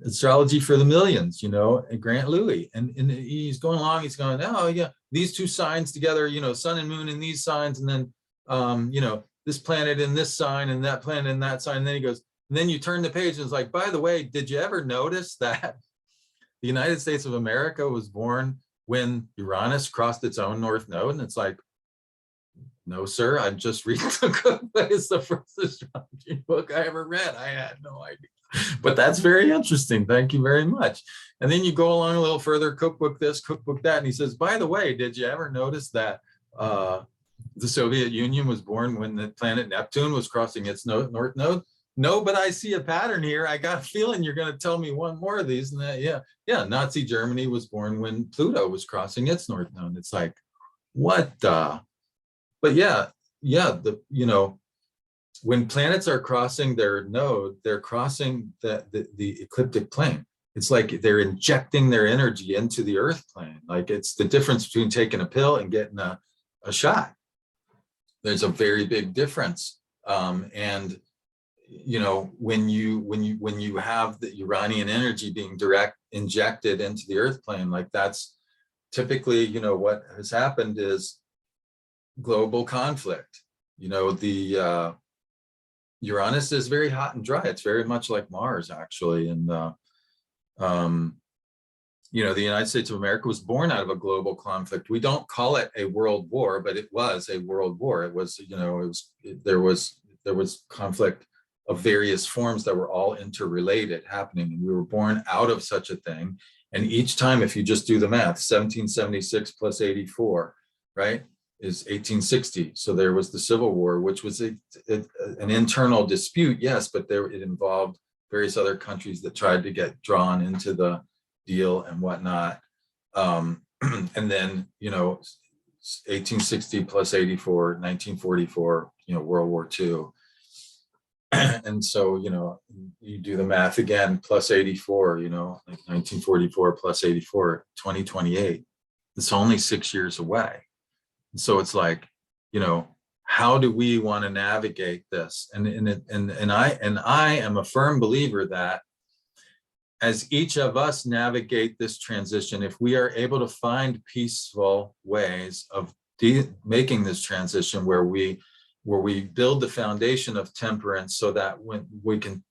Astrology for the Millions, and Grant Louis. And he's going along, he's going, oh yeah, these two signs together, sun and moon in these signs, and then, this planet in this sign and that planet in that sign. And then he goes, and then you turn the page and it's like, by the way, did you ever notice that the United States of America was born when Uranus crossed its own north node? And it's like, no, sir, I'm just reading the cookbook. It's the first astrology book I ever read. I had no idea. But that's very interesting. Thank you very much. And then you go along a little further, cookbook this, cookbook that. And he says, by the way, did you ever notice that the Soviet Union was born when the planet Neptune was crossing its north node? No, but I see a pattern here. I got a feeling you're going to tell me one more of these. And that, yeah, Nazi Germany was born when Pluto was crossing its north node. It's like, what the? But yeah, when planets are crossing their node, they're crossing the ecliptic plane. It's like they're injecting their energy into the Earth plane. Like it's the difference between taking a pill and getting a shot. There's a very big difference. And when you have the Uranian energy being direct injected into the Earth plane, like that's typically, what has happened is global conflict. The Uranus is very hot and dry. It's very much like Mars, actually. And the United States of America was born out of a global conflict. We don't call it a world war, but it was a world war. It was, there was conflict of various forms that were all interrelated happening. And we were born out of such a thing. And each time, if you just do the math, 1776 plus 84, right, is 1860. So there was the Civil War, which was an internal dispute, yes, but it involved various other countries that tried to get drawn into the deal and whatnot. And then, 1860 plus 84, 1944, World War II. And so, you do the math again, plus 84, like 1944 plus 84, 2028. It's only 6 years away. And so it's like, how do we want to navigate this? And I am a firm believer that as each of us navigate this transition, if we are able to find peaceful ways of making this transition where we build the foundation of temperance, so that when we can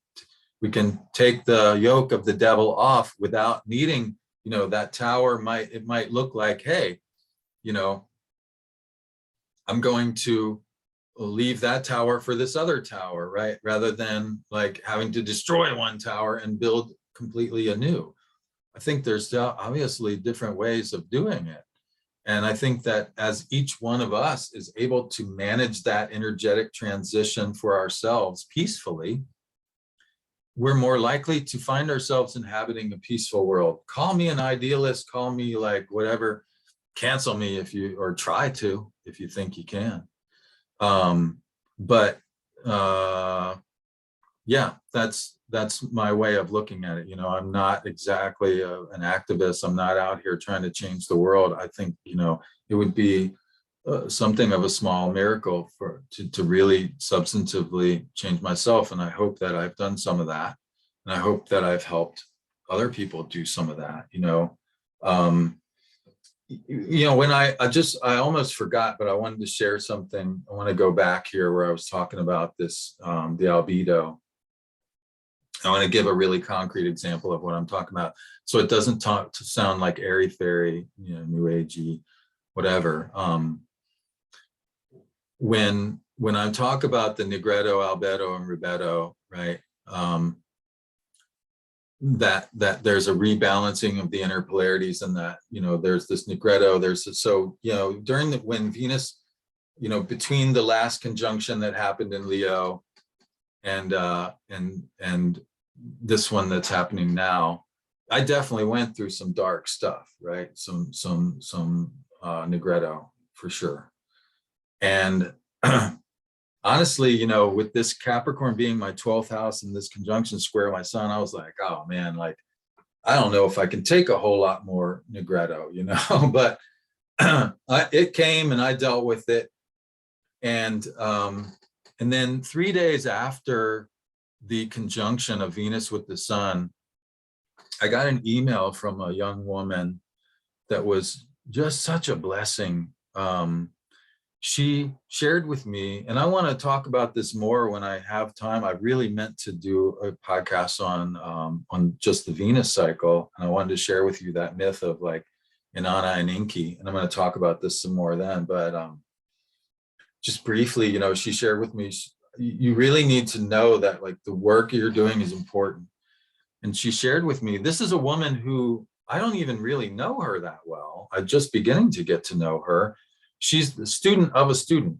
take the yoke of the devil off without needing, that tower might look like, hey, I'm going to leave that tower for this other tower, right? Rather than like having to destroy one tower and build completely anew. I think there's obviously different ways of doing it. And I think that as each one of us is able to manage that energetic transition for ourselves peacefully, we're more likely to find ourselves inhabiting a peaceful world. Call me an idealist, call me like whatever, cancel me if you, or try to, if you think you can. Yeah, that's my way of looking at it. I'm not exactly an activist. I'm not out here trying to change the world. I think, it would be something of a small miracle to really substantively change myself. And I hope that I've done some of that. And I hope that I've helped other people do some of that, when I almost forgot, but I wanted to share something. I want to go back here where I was talking about this, the albedo. I want to give a really concrete example of what I'm talking about, so it doesn't sound like airy fairy, new agey, whatever. When I talk about the negredo, albedo, and rubedo, right? That there's a rebalancing of the inner polarities, and that there's this negredo, when Venus, between the last conjunction that happened in Leo and this one that's happening now, I definitely went through some dark stuff, right? Some negredo for sure. And honestly, with this Capricorn being my 12th house and this conjunction square my sun, I was like, oh man, like, I don't know if I can take a whole lot more negredo, but it came and I dealt with it. And then 3 days after the conjunction of Venus with the sun, I got an email from a young woman that was just such a blessing. She shared with me, and I want to talk about this more when I have time. I really meant to do a podcast on just the Venus cycle, and I wanted to share with you that myth of like Inanna and Enki, and I'm going to talk about this some more then. But just briefly, she shared with me, you really need to know that like the work you're doing is important. And she shared with me, this is a woman who I don't even really know her that well. I'm just beginning to get to know her. She's the student of a student.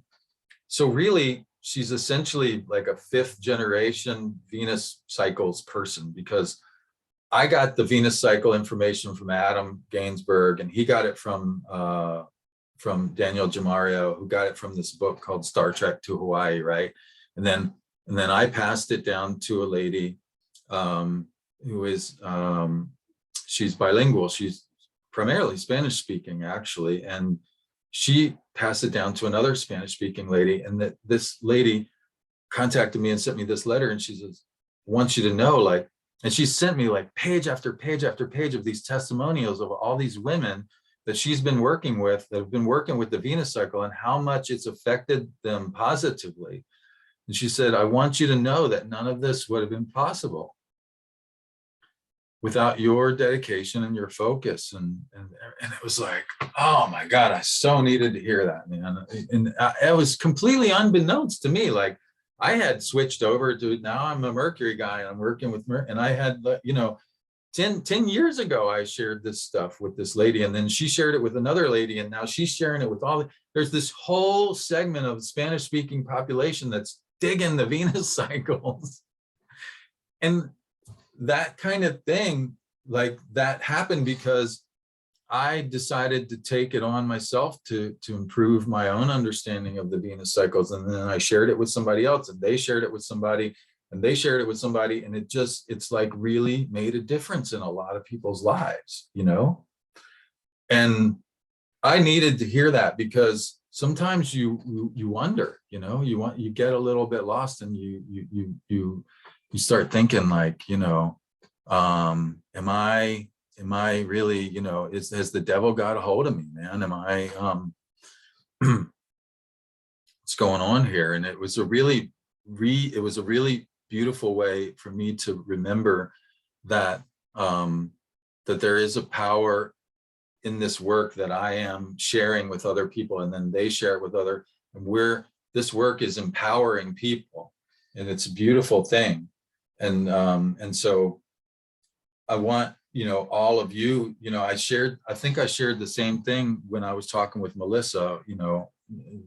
So really, she's essentially like a 5th generation Venus cycles person, because I got the Venus cycle information from Adam Gainsbourg, and he got it from Daniel Jamario, who got it from this book called Star Trek to Hawaii, right? And then I passed it down to a lady who is, she's bilingual. She's primarily Spanish speaking, actually. And she passed it down to another Spanish speaking lady. And this lady contacted me and sent me this letter. And she says, I want you to know, like, and she sent me like page after page after page of these testimonials of all these women that she's been working with, that have been working with the Venus cycle, and how much it's affected them positively. And she said, I want you to know that none of this would have been possible without your dedication and your focus. And it was like, oh my God, I so needed to hear that, man. And it was completely unbeknownst to me. Like, I had switched over to, now I'm a Mercury guy, and I'm working with Mercury. And I had, 10 years ago, I shared this stuff with this lady, and then she shared it with another lady, and now she's sharing it with there's this whole segment of Spanish speaking population that's digging the Venus cycles. And that kind of thing, like, that happened because I decided to take it on myself to improve my own understanding of the Venus cycles. And then I shared it with somebody else, and they shared it with somebody, and they shared it with somebody. And it's like really made a difference in a lot of people's lives, And I needed to hear that, because sometimes you wonder, you get a little bit lost, and you start thinking like, am I really, has the devil got a hold of me, man? Am I, what's going on here. And it was a really beautiful way for me to remember that that there is a power in this work that I am sharing with other people, and then they share it with other, and this work is empowering people, and it's a beautiful thing. And so I want, all of you, I think I shared the same thing when I was talking with Melissa,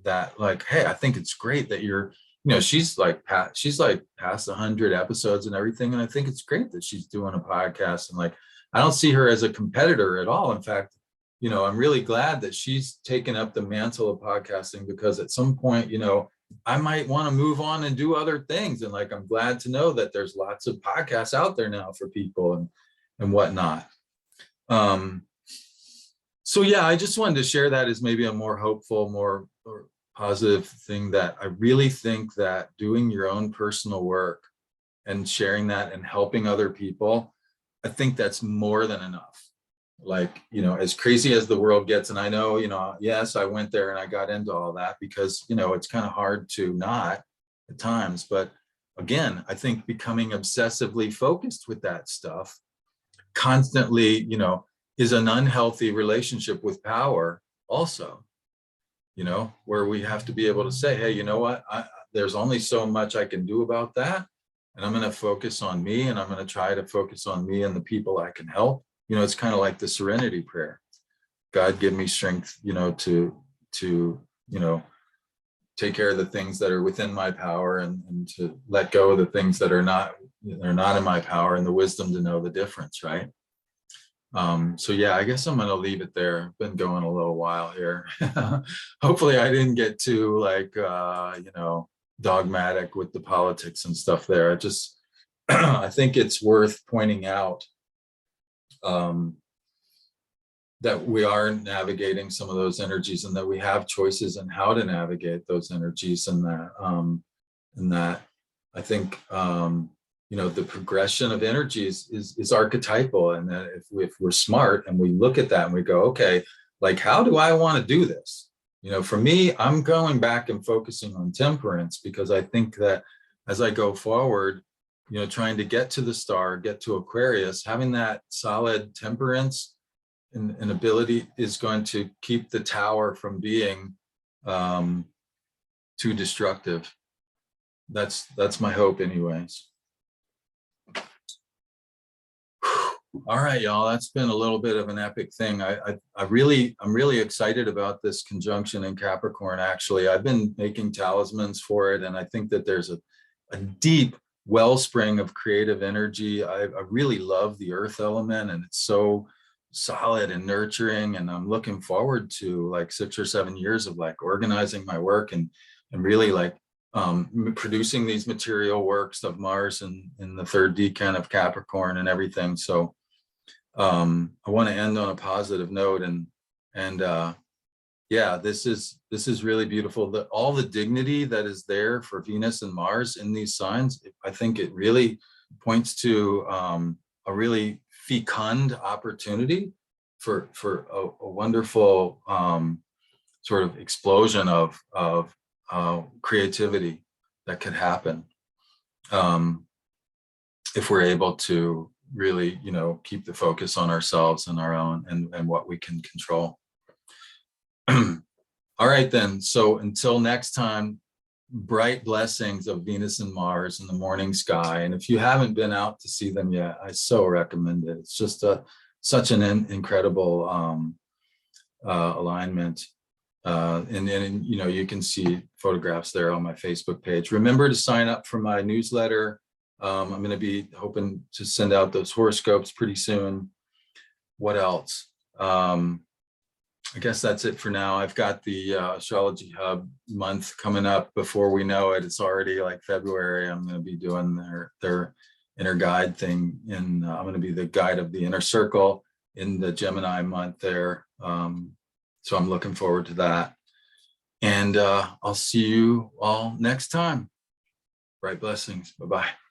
that like, hey, I think it's great that you're, she's like past 100 episodes and everything. And I think it's great that she's doing a podcast, and like, I don't see her as a competitor at all. In fact, I'm really glad that she's taken up the mantle of podcasting, because at some point, I might want to move on and do other things. And like, I'm glad to know that there's lots of podcasts out there now for people and whatnot. So yeah, I just wanted to share that as maybe a more hopeful, more positive thing, that I really think that doing your own personal work and sharing that and helping other people, I think that's more than enough. Like, as crazy as the world gets, and I know, yes, I went there and I got into all that because, it's kind of hard to not at times. But again, I think becoming obsessively focused with that stuff constantly, is an unhealthy relationship with power also, where we have to be able to say, hey, you know what, there's only so much I can do about that. And I'm going to focus on me, and I'm going to try to focus on me and the people I can help. It's kind of like the serenity prayer. God, give me strength, to take care of the things that are within my power, and to let go of the things that are not in my power, and the wisdom to know the difference, right? So yeah, I guess I'm going to leave it there. I've been going a little while here. Hopefully I didn't get too dogmatic with the politics and stuff there. I think it's worth pointing out that we are navigating some of those energies, and that we have choices in how to navigate those energies, and that I think the progression of energies is archetypal, and that if we're smart and we look at that and we go, okay, like, how do I want to do this? For me, I'm going back and focusing on temperance, because I think that as I go forward, trying to get to the star, get to Aquarius, having that solid temperance and ability is going to keep the tower from being too destructive. That's my hope anyways. All right, y'all, that's been a little bit of an epic thing. I'm really excited about this conjunction in Capricorn. Actually, I've been making talismans for it, and I think that there's a deep wellspring of creative energy. I really love the earth element, and it's so solid and nurturing, and I'm looking forward to like 6 or 7 years of like organizing my work and really like producing these material works of Mars and in the third decan of Capricorn and everything. So I want to end on a positive note, and yeah, this is really beautiful. All the dignity that is there for Venus and Mars in these signs, I think it really points to a really fecund opportunity for a wonderful sort of explosion of creativity that could happen if we're able to really, keep the focus on ourselves and our own and what we can control. All right, then. So until next time, bright blessings of Venus and Mars in the morning sky. And if you haven't been out to see them yet, I so recommend it. It's just such an incredible alignment. And you can see photographs there on my Facebook page. Remember to sign up for my newsletter. I'm going to be hoping to send out those horoscopes pretty soon. What else? I guess that's it for now. I've got the Astrology Hub month coming up. Before we know it, it's already like February. I'm going to be doing their inner guide thing, and I'm going to be the guide of the inner circle in the Gemini month there. So I'm looking forward to that. And I'll see you all next time. Bright blessings. Bye-bye.